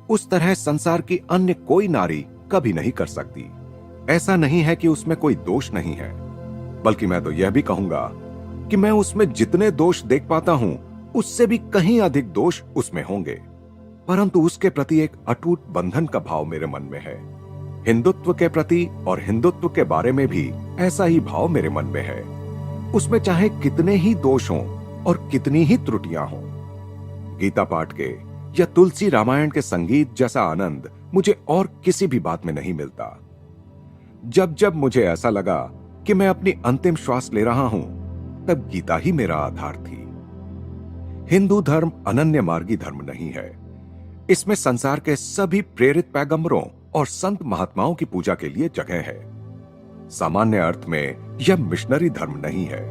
उस तरह संसार की अन्य कोई नारी कभी नहीं कर सकती। ऐसा नहीं है कि उसमें कोई दोष नहीं है, बल्कि मैं तो यह भी कहूंगा कि मैं उसमें जितने दोष देख पाता हूं, उससे भी कहीं अधिक दोष उसमें होंगे। परंतु उसके प्रति एक अटूट बंधन का भाव मेरे मन में है। हिंदुत्व के प्रति और हिंदुत्व के बारे में भी ऐसा ही भाव मेरे मन में है। उसमें चाहे कितने ही दोष हों और कितनी ही त्रुटियां हों। गीता पाठ के या तुलसी रामायण के संगीत जैसा आनंद मुझे और किसी भी बात में नहीं मिलता। जब जब मुझे ऐसा लगा कि मैं अपनी अंतिम श्वास ले रहा हूं, तब गीता ही मेरा आधार थी। हिंदू धर्म अनन्य मार्गी धर्म नहीं है। इसमें संसार के सभी प्रेरित पैगंबरों और संत महात्माओं की पूजा के लिए जगह है। सामान्य अर्थ में यह मिशनरी धर्म नहीं है।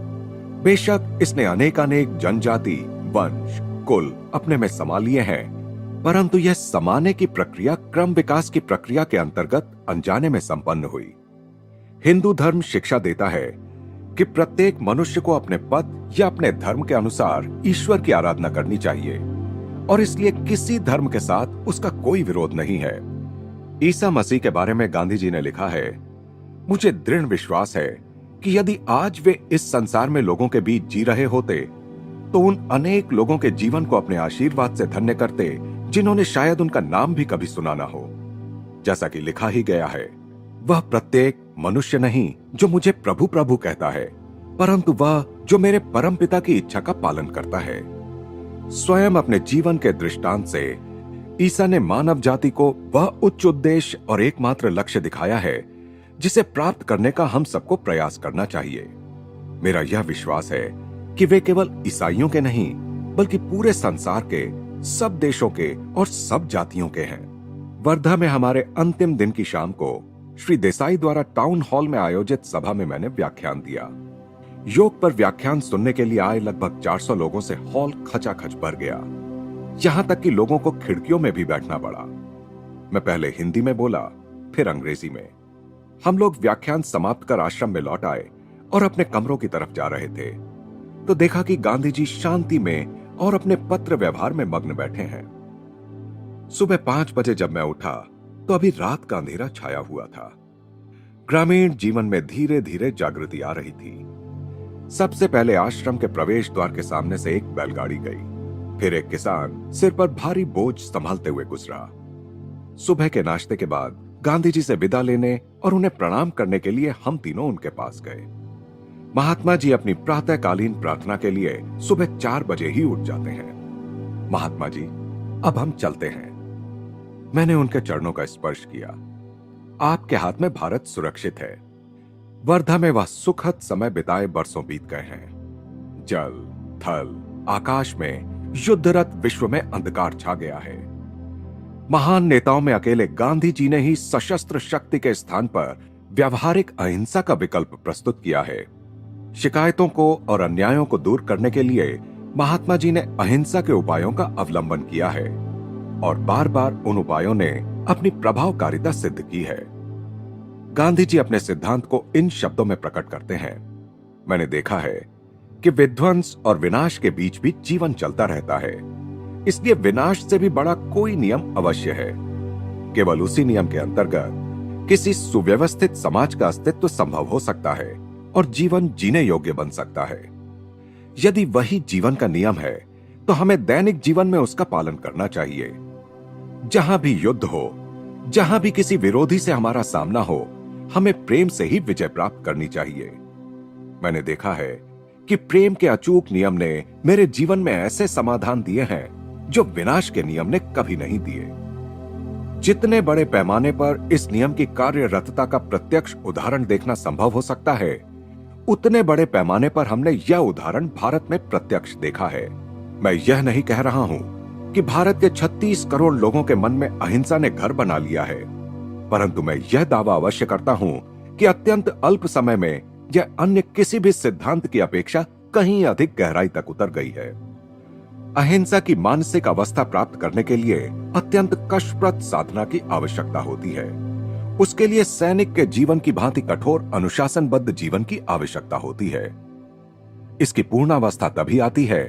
बेशक इसने अनेकानेक जनजाति, वंश, कुल अपने में समा लिए हैं, परंतु यह समाने की प्रक्रिया क्रम विकास की प्रक्रिया के अंतर्गत अनजाने में संपन्न हुई। हिंदू धर्म शिक्षा देता है कि प्रत्येक मनुष्य को अपने पद या अपने धर्म के अनुसार ईश्वर की आराधना करनी चाहिए, और इसलिए किसी धर्म के साथ उसका कोई विरोध नहीं है। ईसा मसीह के बारे में गांधी जी ने लिखा है, मुझे दृढ़ विश्वास है कि यदि आज वे इस संसार में लोगों के बीच जी रहे होते, तो उन अनेक लोगों के जीवन को अपने आशीर्वाद से धन्य करते जिन्होंने शायद उनका नाम भी कभी सुना ना हो। जैसा कि लिखा ही गया है, वह प्रत्येक मनुष्य नहीं जो मुझे प्रभु प्रभु कहता है, परंतु वह जो मेरे परमपिता की इच्छा का पालन करता है। स्वयं अपने जीवन के दृष्टांत से ईसा ने मानव जाति को वह उच्च उद्देश्य और एकमात्र लक्ष्य दिखाया है जिसे प्राप्त करने का हम सबको प्रयास करना चाहिए। मेरा यह विश्वास है कि वे केवल ईसाइयों के नहीं, बल्कि पूरे संसार के, सब देशों के और सब जातियों के हैं। वर्धा में हमारे अंतिम दिन की शाम को श्री देसाई द्वारा टाउन हॉल में आयोजित सभा में मैंने व्याख्यान दिया। योग पर व्याख्यान सुनने के लिए आए लगभग 400 लोगों से हॉल खचाखच भर गया। यहां तक कि लोगों को खिड़कियों में भी बैठना पड़ा। मैं पहले हिंदी में बोला, फिर अंग्रेजी में। हम लोग व्याख्यान समाप्त कर आश्रम में लौट आए और अपने कमरों की तरफ जा रहे थे, तो देखा कि गांधी जी शांति में और अपने पत्र व्यवहार में मग्न बैठे हैं। सुबह 5 बजे जब मैं उठा, तो अभी रात का अंधेरा छाया हुआ था। ग्रामीण जीवन में धीरे धीरे जागृति आ रही थी। सबसे पहले आश्रम के प्रवेश द्वार के सामने से एक बैलगाड़ी गई, फिर एक किसान सिर पर भारी बोझ संभालते हुए गुजरा। सुबह के नाश्ते के बाद गांधी जी से विदा लेने और उन्हें प्रणाम करने के लिए हम तीनों उनके पास गए। महात्मा जी अपनी प्रातःकालीन प्रार्थना के लिए सुबह 4 बजे ही उठ जाते हैं। महात्मा जी, अब हम चलते हैं। मैंने उनके चरणों का स्पर्श किया। आपके हाथ में भारत सुरक्षित है। वर्धा में वह सुखद समय बिताए बरसों बीत गए हैं। जल, थल, आकाश में युद्धरत विश्व में अंधकार छा गया है। महान नेताओं में अकेले गांधी जी ने ही सशस्त्र शक्ति के स्थान पर व्यावहारिक अहिंसा का विकल्प प्रस्तुत किया है। शिकायतों को और अन्यायों को दूर करने के लिए महात्मा जी ने अहिंसा के उपायों का अवलंबन किया है और बार बार उन उपायों ने अपनी प्रभावकारिता सिद्ध की है। गांधी जी अपने सिद्धांत को इन शब्दों में प्रकट करते हैं। मैंने देखा है कि विध्वंस और विनाश के बीच भी जीवन चलता रहता है, इसलिए विनाश से भी बड़ा कोई नियम अवश्य है। केवल उसी नियम के अंतर्गत किसी सुव्यवस्थित समाज का अस्तित्व संभव हो सकता है और जीवन जीने योग्य बन सकता है। यदि वही जीवन का नियम है तो हमें दैनिक जीवन में उसका पालन करना चाहिए। जहां भी युद्ध हो, जहां भी किसी विरोधी से हमारा सामना हो, हमें प्रेम से ही विजय प्राप्त करनी चाहिए। मैंने देखा है कि प्रेम के अचूक नियम ने मेरे जीवन में ऐसे समाधान दिए हैं जो विनाश के नियम ने कभी नहीं दिए। जितने बड़े पैमाने पर इस नियम की कार्यरतता का प्रत्यक्ष उदाहरण देखना संभव हो सकता है, उतने बड़े पैमाने पर हमने यह उदाहरण भारत में प्रत्यक्ष देखा है। मैं यह नहीं कह रहा हूं कि भारत के 36 करोड़ लोगों के मन में अहिंसा ने घर बना लिया है, परंतु मैं यह दावा अवश्य करता हूं कि अत्यंत अल्प समय में यह अन्य किसी भी सिद्धांत की अपेक्षा कहीं अधिक गहराई तक उतर गई है। अहिंसा की मानसिक अवस्था प्राप्त करने के लिए अत्यंत कष्टप्रद साधना की आवश्यकता होती है। उसके लिए सैनिक के जीवन की भांति कठोर अनुशासनबद्ध जीवन की आवश्यकता होती है। इसकी पूर्णावस्था तभी आती है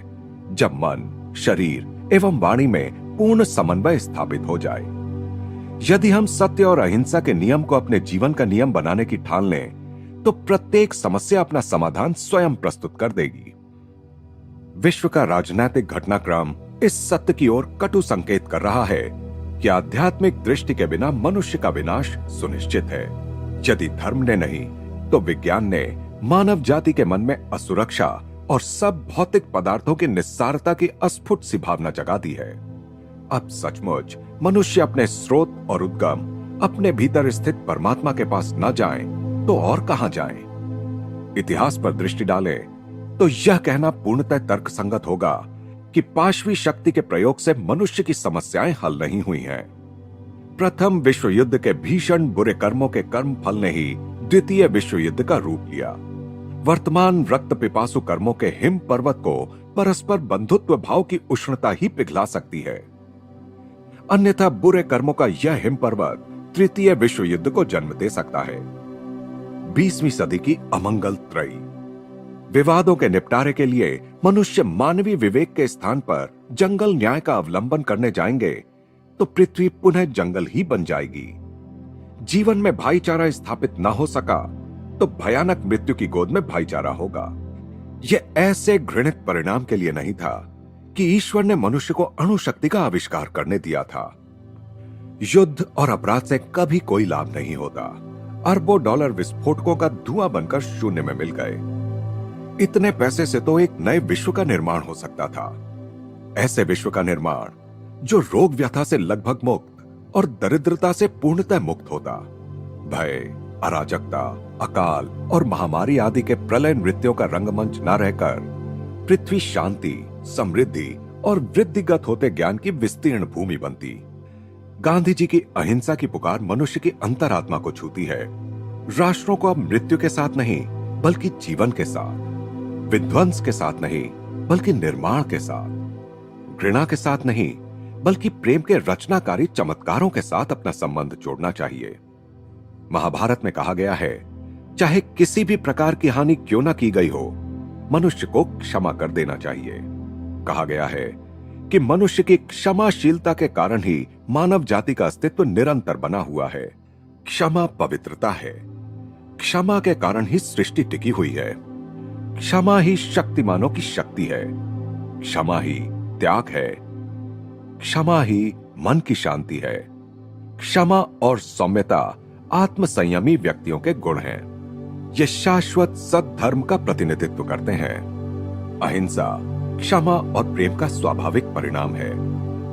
जब मन, शरीर एवं वाणी में पूर्ण समन्वय स्थापित हो जाए। यदि हम सत्य और अहिंसा के नियम को अपने जीवन का नियम बनाने की ठान लें, तो प्रत्येक समस्या अपना समाधान स्वयं प्रस्तुत कर देगी। विश्व का राजनीतिक घटनाक्रम इस सत्य की ओर कटु संकेत कर रहा है कि आध्यात्मिक दृष्टि के बिना मनुष्य का विनाश सुनिश्चित है। यदि धर्म ने नहीं तो विज्ञान ने मानव जाति के मन में असुरक्षा और सब भौतिक पदार्थों की निस्सारता की अस्फुट सी भावना जगा दी है। अब सचमुच मनुष्य अपने स्रोत और उद्गम, अपने भीतर स्थित परमात्मा के पास न जाए तो और कहां जाए। इतिहास पर दृष्टि डालें तो यह कहना पूर्णतः तर्कसंगत होगा कि पाशवी शक्ति के प्रयोग से मनुष्य की समस्याएं हल नहीं हुई हैं। प्रथम विश्व युद्ध के भीषण बुरे कर्मों के कर्म फल ने ही द्वितीय विश्व युद्ध का रूप लिया। वर्तमान रक्त पिपासु कर्मों के हिम पर्वत को परस्पर बंधुत्व भाव की उष्णता ही पिघला सकती है। अन्यथा बुरे कर्मों का यह हिम पर्वत तृतीय विश्व युद्ध को जन्म दे सकता है। 20वीं सदी की अमंगल त्रयी। विवादों के निपटारे के लिए मनुष्य मानवीय विवेक के स्थान पर जंगल न्याय का अवलंबन करने जाएंगे तो पृथ्वी पुनः जंगल ही बन जाएगी। जीवन में भाईचारा स्थापित न हो सका तो भयानक मृत्यु की गोद में भाईचारा होगा। यह ऐसे घृणित परिणाम के लिए नहीं था कि ईश्वर ने मनुष्य को अणुशक्ति का आविष्कार करने दिया था। युद्ध और अपराध से कभी कोई लाभ नहीं होता। अरबों डॉलर विस्फोटकों का धुआं बनकर शून्य में मिल गए। इतने पैसे से तो एक नए विश्व का निर्माण हो सकता था। ऐसे विश्व का निर्माण जो रोग व्यथा से लगभग मुक्त और दरिद्रता से पूर्णतः मुक्त होता। भय, अराजकता, अकाल और महामारी आदि के प्रलय नृत्यों का रंगमंच न रहकर पृथ्वी शांति, समृद्धि और वृद्धिगत होते ज्ञान की विस्तीर्ण भूमि बनती। गांधी जी की अहिंसा की पुकार मनुष्य की अंतरात्मा को छूती है। राष्ट्रों को अब मृत्यु के साथ नहीं बल्कि जीवन के साथ, विध्वंस के साथ नहीं बल्कि निर्माण के साथ, घृणा के साथ नहीं बल्कि प्रेम के रचनाकारी चमत्कारों के साथ अपना संबंध जोड़ना चाहिए। महाभारत में कहा गया है, चाहे किसी भी प्रकार की हानि क्यों ना की गई हो, मनुष्य को क्षमा कर देना चाहिए। कहा गया है कि मनुष्य की क्षमाशीलता के कारण ही मानव जाति का अस्तित्व निरंतर बना हुआ है। क्षमा पवित्रता है। क्षमा के कारण ही सृष्टि टिकी हुई है। क्षमा ही शक्तिमानों की शक्ति है। क्षमा ही त्याग है। क्षमा ही मन की शांति है। क्षमा और सौम्यता आत्मसंयमी व्यक्तियों के गुण हैं। ये शाश्वत सद्धर्म का प्रतिनिधित्व करते हैं। अहिंसा क्षमा और प्रेम का स्वाभाविक परिणाम है।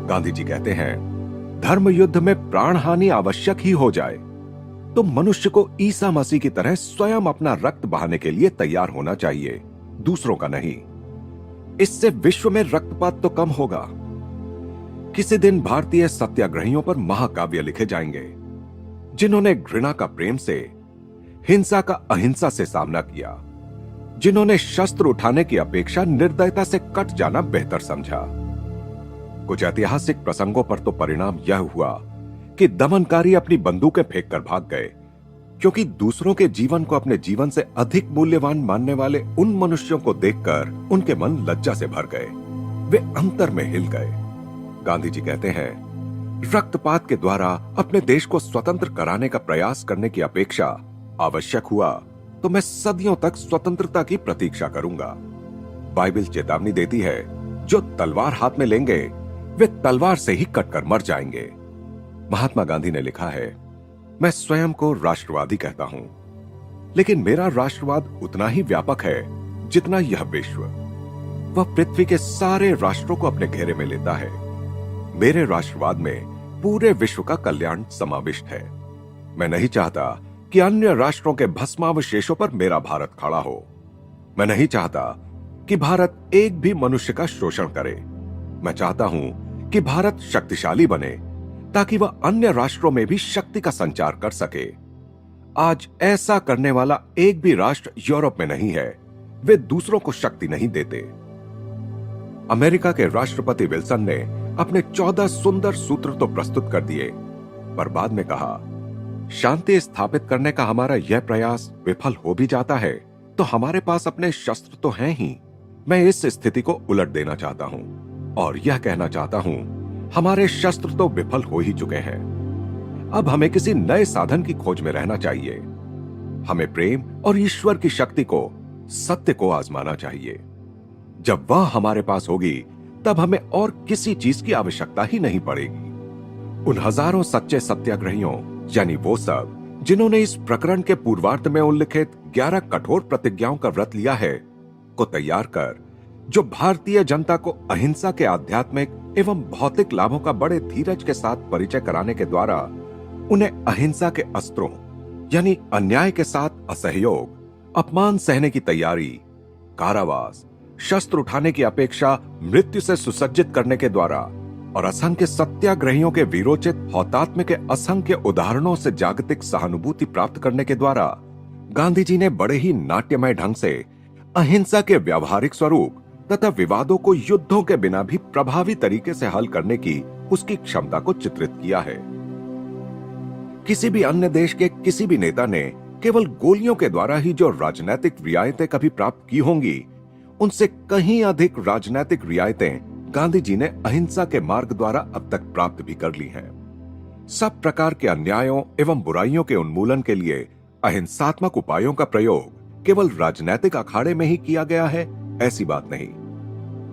गांधी जी कहते हैं, धर्म युद्ध में प्राण हानि आवश्यक ही हो जाए तो मनुष्य को ईसा मसीह की तरह स्वयं अपना रक्त बहाने के लिए तैयार होना चाहिए, दूसरों का नहीं। इससे विश्व में रक्तपात तो कम होगा। किसी दिन भारतीय सत्याग्रहियों पर महाकाव्य लिखे जाएंगे, जिन्होंने घृणा का प्रेम से, हिंसा का अहिंसा से सामना किया, जिन्होंने शस्त्र उठाने की अपेक्षा निर्दयता से कट जाना बेहतर समझा। कुछ ऐतिहासिक प्रसंगों पर तो परिणाम यह हुआ कि दमनकारी अपनी बंदूकें फेंक कर भाग गए, क्योंकि दूसरों के जीवन को अपने जीवन से अधिक मूल्यवान मानने वाले उन मनुष्यों को देखकर उनके मन लज्जा से भर गए। वे अंतर में हिल गए। गांधी जी कहते हैं, रक्तपात के द्वारा अपने देश को स्वतंत्र कराने का प्रयास करने की अपेक्षा आवश्यक हुआ तो मैं सदियों तक स्वतंत्रता की प्रतीक्षा करूंगा। बाइबल चेतावनी देती है, जो तलवार हाथ में लेंगे वे तलवार से ही कटकर मर जाएंगे। महात्मा गांधी ने लिखा है, मैं स्वयं को राष्ट्रवादी कहता हूं, लेकिन मेरा राष्ट्रवाद उतना ही व्यापक है जितना यह विश्व। वह पृथ्वी के सारे राष्ट्रों को अपने घेरे में लेता है। मेरे राष्ट्रवाद में पूरे विश्व का कल्याण समाविष्ट है। मैं नहीं चाहता कि अन्य राष्ट्रों के भस्मावशेषों पर मेरा भारत खड़ा हो। मैं नहीं चाहता कि भारत एक भी मनुष्य का शोषण करे। मैं चाहता हूं कि भारत शक्तिशाली बने ताकि वह अन्य राष्ट्रों में भी शक्ति का संचार कर सके। आज ऐसा करने वाला एक भी राष्ट्र यूरोप में नहीं है। वे दूसरों को शक्ति नहीं देते। अमेरिका के राष्ट्रपति विल्सन ने अपने 14 सुंदर सूत्र तो प्रस्तुत कर दिए, पर बाद में कहा, शांति स्थापित करने का हमारा यह प्रयास विफल हो भी जाता है तो हमारे पास अपने शस्त्र तो हैं ही। मैं इस स्थिति को उलट देना चाहता हूं और यह कहना चाहता हूं, हमारे शस्त्र तो विफल हो ही चुके हैं। अब हमें किसी नए साधन की खोज में रहना चाहिए। हमें प्रेम और ईश्वर की शक्ति को, सत्य को आजमाना चाहिए। जब वह हमारे पास होगी तब हमें और किसी चीज की आवश्यकता ही नहीं पड़ेगी। उन हजारों सच्चे सत्याग्रहियों, यानी वो सब जिन्होंने इस प्रकरण के पूर्वार्ध में उल्लिखित 11 कठोर प्रतिज्ञाओं का व्रत लिया है, को तैयार कर, जो भारतीय जनता को अहिंसा के आध्यात्मिक एवं भौतिक लाभों का बड़े धीरज के साथ परिचय कराने के द्वारा उन्हें अहिंसा के अस्त्रों यानी अन्याय के साथ असहयोग, अपमान सहने की तैयारी, कारावास, शस्त्र उठाने की अपेक्षा मृत्यु से सुसज्जित करने के द्वारा और असंख्य सत्याग्रहियों के वीरोचित हौतात्म्य के असंख्य उदाहरणों से जागतिक सहानुभूति प्राप्त करने के द्वारा गांधी जी ने बड़े ही नाट्यमय ढंग से अहिंसा के व्यावहारिक स्वरूप तथा विवादों को युद्धों के बिना भी प्रभावी तरीके से हल करने की उसकी क्षमता को चित्रित किया है। किसी भी अन्य देश के किसी भी नेता ने केवल गोलियों के द्वारा ही जो राजनीतिक रियायतें कभी प्राप्त की होंगी, उनसे कहीं अधिक राजनीतिक रियायतें गांधी जी ने अहिंसा के मार्ग द्वारा अब तक प्राप्त भी कर ली हैं। सब प्रकार के अन्यायों एवं बुराइयों के उन्मूलन के लिए अहिंसात्मक उपायों का प्रयोग केवल राजनीतिक अखाड़े में ही किया गया है, ऐसी बात नहीं।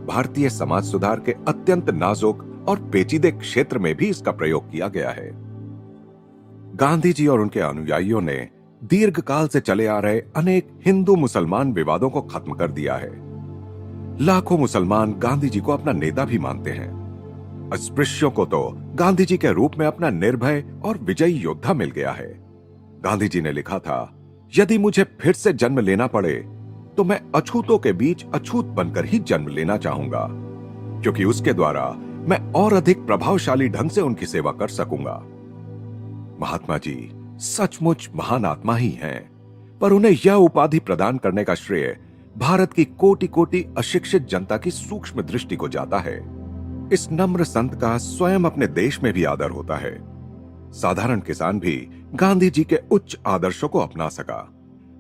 भारतीय समाज सुधार के अत्यंत नाजुक और पेचीदे क्षेत्र में भी इसका प्रयोग किया गया है। गांधी जी और उनके अनुयायियों ने दीर्घकाल से चले आ रहे अनेक हिंदू मुसलमान विवादों को खत्म कर दिया है। लाखों मुसलमान गांधी जी को अपना नेता भी मानते हैं। अस्पृश्यों को तो गांधी जी के रूप में अपना निर्भय और विजयी योद्धा मिल गया है। गांधी जी ने लिखा था, यदि मुझे फिर से जन्म लेना पड़े तो मैं अछूतों के बीच अछूत बनकर ही जन्म लेना चाहूंगा, क्योंकि उसके द्वारा मैं और अधिक प्रभावशाली ढंग से उनकी सेवा कर सकूंगा। महात्मा जी सचमुच महान आत्मा ही हैं, पर उन्हें यह उपाधि प्रदान करने का श्रेय भारत की कोटि कोटि अशिक्षित जनता की सूक्ष्म दृष्टि को जाता है। इस नम्र संत का स्वयं अपने देश में भी आदर होता है। साधारण किसान भी गांधी जी के उच्च आदर्शों को अपना सका।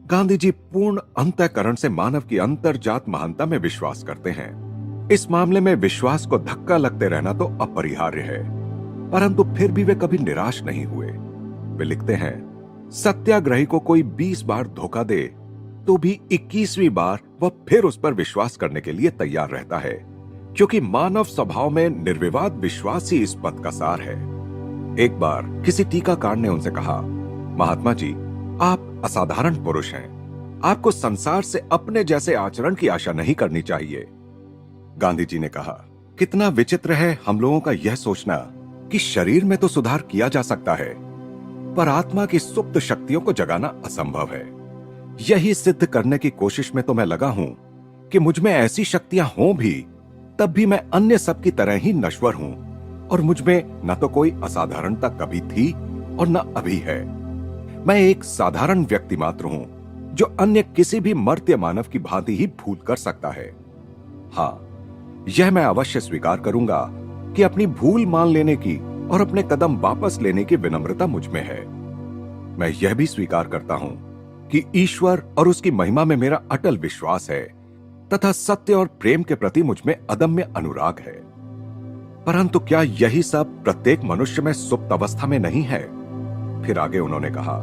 गांधी जी पूर्ण अंतःकरण से मानव की अंतर्जात महानता में विश्वास करते हैं। इस मामले में विश्वास को धक्का लगते रहना तो अपरिहार्य है, परंतु फिर भी वे कभी निराश नहीं हुए। वे लिखते हैं, सत्याग्रही को कोई 20 बार धोखा दे तो भी 21वीं बार वह फिर उस पर विश्वास करने के लिए तैयार रहता है, क्योंकि मानव स्वभाव में निर्विवाद विश्वास ही इस पथ का सार है। एक बार किसी टीकाकार ने उनसे कहा, महात्मा जी, आप असाधारण पुरुष हैं। आपको संसार से अपने जैसे आचरण की आशा नहीं करनी चाहिए। गांधी जी ने कहा, कितना विचित्र है हम लोगों का यह सोचना कि शरीर में तो सुधार किया जा सकता है, पर आत्मा की सुप्त शक्तियों को जगाना असंभव है। यही सिद्ध करने की कोशिश में तो मैं लगा हूं कि मुझ में ऐसी शक्तियां हों भी, तब भी मैं अन्य सब की तरह ही नश्वर हूं, और मुझ में न तो कोई असाधारणता कभी थी और न अभी है। मैं एक साधारण व्यक्ति मात्र हूं, जो अन्य किसी भी मर्त्य मानव की भांति ही भूल कर सकता है। हां, यह मैं अवश्य स्वीकार करूंगा कि अपनी भूल मान लेने की और अपने कदम वापस लेने की विनम्रता मुझ में है। मैं यह भी स्वीकार करता हूं कि ईश्वर और उसकी महिमा में मेरा अटल विश्वास है, तथा सत्य और प्रेम के प्रति मुझ में अदम्य अनुराग है। परंतु क्या यही सब प्रत्येक मनुष्य में सुप्त अवस्था में नहीं है? फिर आगे उन्होंने कहा,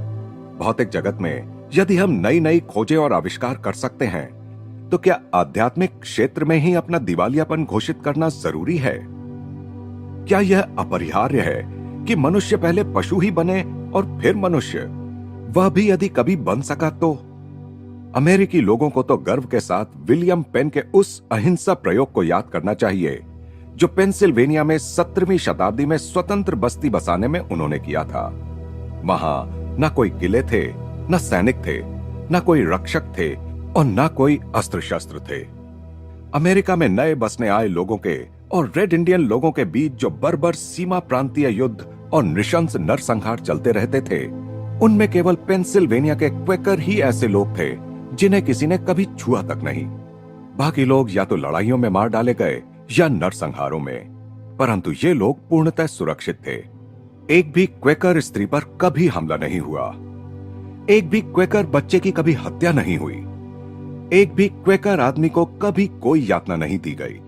भौतिक जगत में यदि हम नई नई खोजें और आविष्कार कर सकते हैं, तो क्या आध्यात्मिक क्षेत्र में ही अपना दिवालियापन घोषित करना जरूरी है? क्या यह अपरिहार्य है कि मनुष्य पहले पशु ही बने और फिर मनुष्य, वह भी यदि कभी बन सका तो? अमेरिकी लोगों को तो गर्व के साथ विलियम पेन के उस अहिंसा प्रयोग को याद करना चाहिए, जो पेंसिल्वेनिया में 17वीं शताब्दी में स्वतंत्र बस्ती बसाने में उन्होंने किया था। वहां न कोई किले थे, न सैनिक थे, न कोई रक्षक थे और न कोई अस्त्र शस्त्र थे। अमेरिका में नए बसने आए लोगों के और रेड इंडियन लोगों के बीच जो बर्बर सीमा प्रांतीय युद्ध और नृशंस नरसंहार चलते रहते थे, उनमें केवल पेंसिल्वेनिया के क्वेकर ही ऐसे लोग थे जिन्हें किसी ने कभी छुआ तक नहीं। बाकी लोग या तो लड़ाइयों में मार डाले गए या नरसंहारों में, परंतु ये लोग पूर्णतः सुरक्षित थे। एक भी क्वेकर स्त्री पर कभी हमला नहीं हुआ, एक भी क्वेकर बच्चे की कभी हत्या नहीं हुई, एक भी क्वेकर आदमी को कभी कोई यातना नहीं दी गई।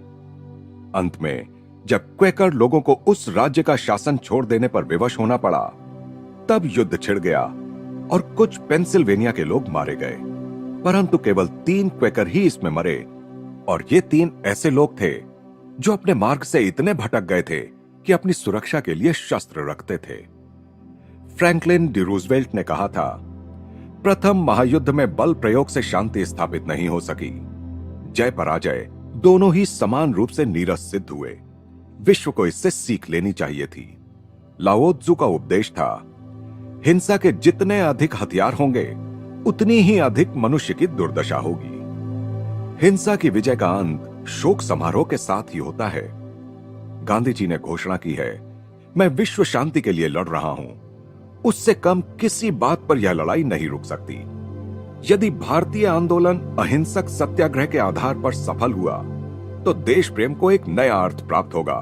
अंत में जब क्वेकर लोगों को उस राज्य का शासन छोड़ देने पर विवश होना पड़ा, तब युद्ध छिड़ गया और कुछ पेंसिल्वेनिया के लोग मारे गए, परंतु केवल 3 क्वेकर ही इसमें मरे, और ये 3 ऐसे लोग थे जो अपने मार्ग से इतने भटक गए थे कि अपनी सुरक्षा के लिए शस्त्र रखते थे। फ्रैंकलिन डी रूजवेल्ट ने कहा था, प्रथम महायुद्ध में बल प्रयोग से शांति स्थापित नहीं हो सकी। जय पराजय दोनों ही समान रूप से नीरस सिद्ध हुए। विश्व को इससे सीख लेनी चाहिए थी। लाओ त्सु का उपदेश था, हिंसा के जितने अधिक हथियार होंगे, उतनी ही अधिक मनुष्य की दुर्दशा होगी। हिंसा की विजय का अंत शोक समारोह के साथ ही होता है। गांधी जी ने घोषणा की है, मैं विश्व शांति के लिए लड़ रहा हूं। उससे कम किसी बात पर यह लड़ाई नहीं रुक सकती। यदि भारतीय आंदोलन अहिंसक सत्याग्रह के आधार पर सफल हुआ, तो देश प्रेम को एक नया अर्थ प्राप्त होगा,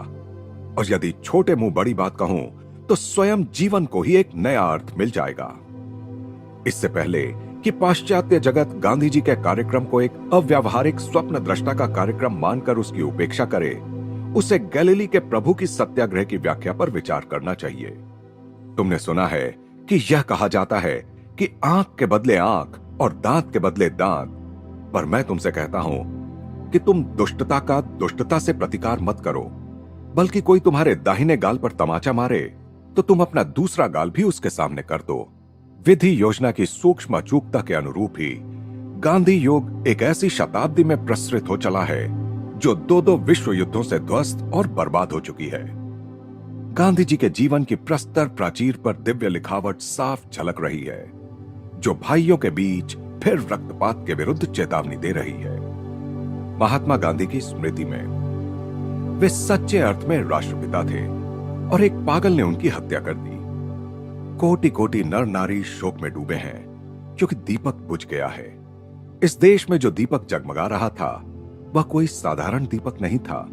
और यदि छोटे मुंह बड़ी बात कहूं, तो स्वयं जीवन को ही एक नया अर्थ मिल जाएगा। इससे पहले कि पाश्चात्य जगत गांधी जी के कार्यक्रम को एक अव्यावहारिक स्वप्न दृष्टा का कार्यक्रम मानकर उसकी उपेक्षा करे, उसे गैलीली के प्रभु की सत्याग्रह की व्याख्या पर विचार करना चाहिए। तुमने सुना है कि यह कहा जाता है कि आंख के बदले आंख और दांत के बदले दांत, पर मैं तुमसे कहता हूं कि तुम दुष्टता का दुष्टता से प्रतिकार मत करो, बल्कि कोई तुम्हारे दाहिने गाल पर तमाचा मारे तो तुम अपना दूसरा गाल भी उसके सामने कर दो। विधि योजना की सूक्ष्म अचूकता के अनुरूप ही गांधी युग एक ऐसी शताब्दी में प्रसरित हो चला है जो 2 विश्व युद्धों से ध्वस्त और बर्बाद हो चुकी है। गांधी जी के जीवन की प्रस्तर प्राचीर पर दिव्य लिखावट साफ झलक रही है, जो भाइयों के बीच फिर रक्तपात के विरुद्ध चेतावनी दे रही है। महात्मा गांधी की स्मृति में वे सच्चे अर्थ में राष्ट्रपिता थे, और एक पागल ने उनकी हत्या कर दी। कोटि कोटि नर नारी शोक में डूबे हैं, क्योंकि दीपक बुझ गया है। इस देश में जो दीपक जगमगा रहा था, वह कोई साधारण दीपक नहीं था।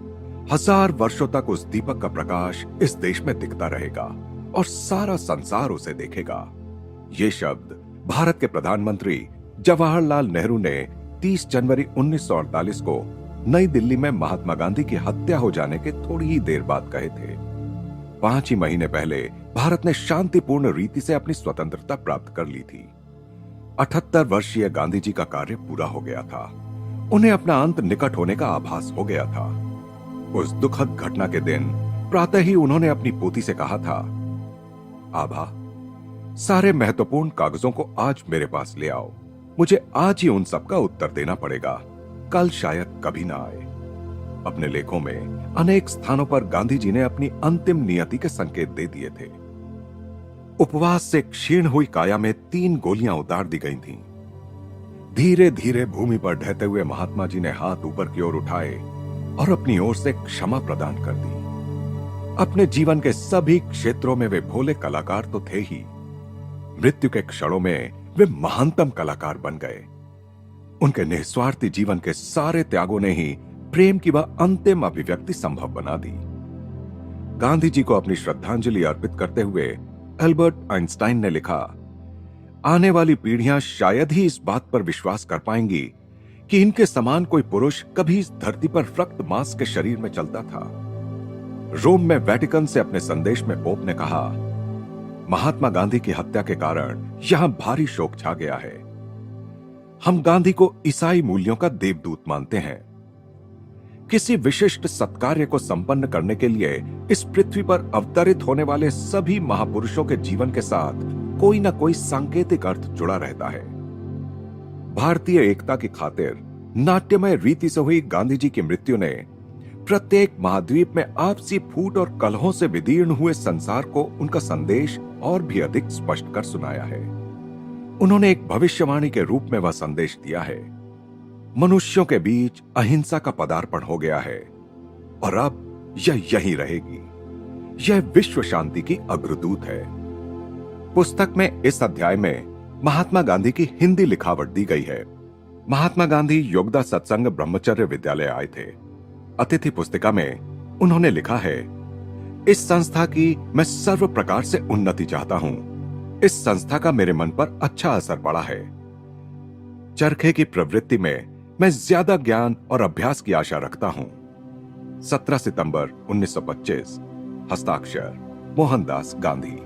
1000 वर्षों तक उस दीपक का प्रकाश इस देश में दिखता रहेगा और सारा संसार उसे देखेगा। ये शब्द भारत के प्रधानमंत्री जवाहरलाल नेहरू ने 30 जनवरी 1948 को नई दिल्ली में महात्मा गांधी की हत्या हो जाने के थोड़ी ही देर बाद कहे थे। 5 ही महीने पहले भारत ने शांतिपूर्ण रीति से अपनी स्वतंत्रता प्राप्त कर ली थी। 78 वर्षीय गांधी जी का कार्य पूरा हो गया था। उन्हें अपना अंत निकट होने का आभास हो गया था। उस दुखद घटना के दिन प्रातः ही उन्होंने अपनी पोती से कहा था, आभा, सारे महत्वपूर्ण कागजों को आज मेरे पास ले आओ। मुझे आज ही उन सबका उत्तर देना पड़ेगा, कल शायद कभी ना आए। अपने लेखों में अनेक स्थानों पर गांधी जी ने अपनी अंतिम नियति के संकेत दे दिए थे। उपवास से क्षीण हुई काया में 3 गोलियां उतार दी गई थीं। धीरे धीरे भूमि पर ढहते हुए महात्मा जी ने हाथ ऊपर की ओर उठाए और अपनी ओर से क्षमा प्रदान कर दी। अपने जीवन के सभी क्षेत्रों में वे भोले कलाकार तो थे ही, मृत्यु के क्षणों में वे महानतम कलाकार बन गए। उनके निस्वार्थी जीवन के सारे त्यागों ने ही प्रेम की वह अंतिम अभिव्यक्ति संभव बना दी। गांधी जी को अपनी श्रद्धांजलि अर्पित करते हुए एल्बर्ट आइंस्टाइन ने लिखा, आने वाली पीढ़ियां शायद ही इस बात पर विश्वास कर पाएंगी कि इनके समान कोई पुरुष कभी इस धरती पर रक्त मांस के शरीर में चलता था। रोम में वेटिकन से अपने संदेश में पोप ने कहा, महात्मा गांधी की हत्या के कारण यहां भारी शोक छा गया है। हम गांधी को ईसाई मूल्यों का देवदूत मानते हैं। किसी विशिष्ट सत्कार्य को संपन्न करने के लिए इस पृथ्वी पर अवतरित होने वाले सभी महापुरुषों के जीवन के साथ कोई ना कोई सांकेतिक अर्थ जुड़ा रहता है। भारतीय एकता की खातिर नाट्यमय रीति से हुई गांधी जी की मृत्यु ने प्रत्येक महाद्वीप में आपसी फूट और कलहों से विदीर्ण हुए संसार को उनका संदेश और भी अधिक स्पष्ट कर सुनाया है। उन्होंने एक भविष्यवाणी के रूप में वह संदेश दिया है, मनुष्यों के बीच अहिंसा का पदार्पण हो गया है और अब यह यहीं रहेगी। यह विश्व शांति की अग्रदूत है। पुस्तक में इस अध्याय में महात्मा गांधी की हिंदी लिखावट दी गई है। महात्मा गांधी योगदा सत्संग ब्रह्मचर्य विद्यालय आए थे। अतिथि पुस्तिका में उन्होंने लिखा है, इस संस्था की मैं सर्व प्रकार से उन्नति चाहता हूं। इस संस्था का मेरे मन पर अच्छा असर पड़ा है। चरखे की प्रवृत्ति में मैं ज्यादा ज्ञान और अभ्यास की आशा रखता हूं। 17 सितंबर 1925, हस्ताक्षर मोहनदास गांधी।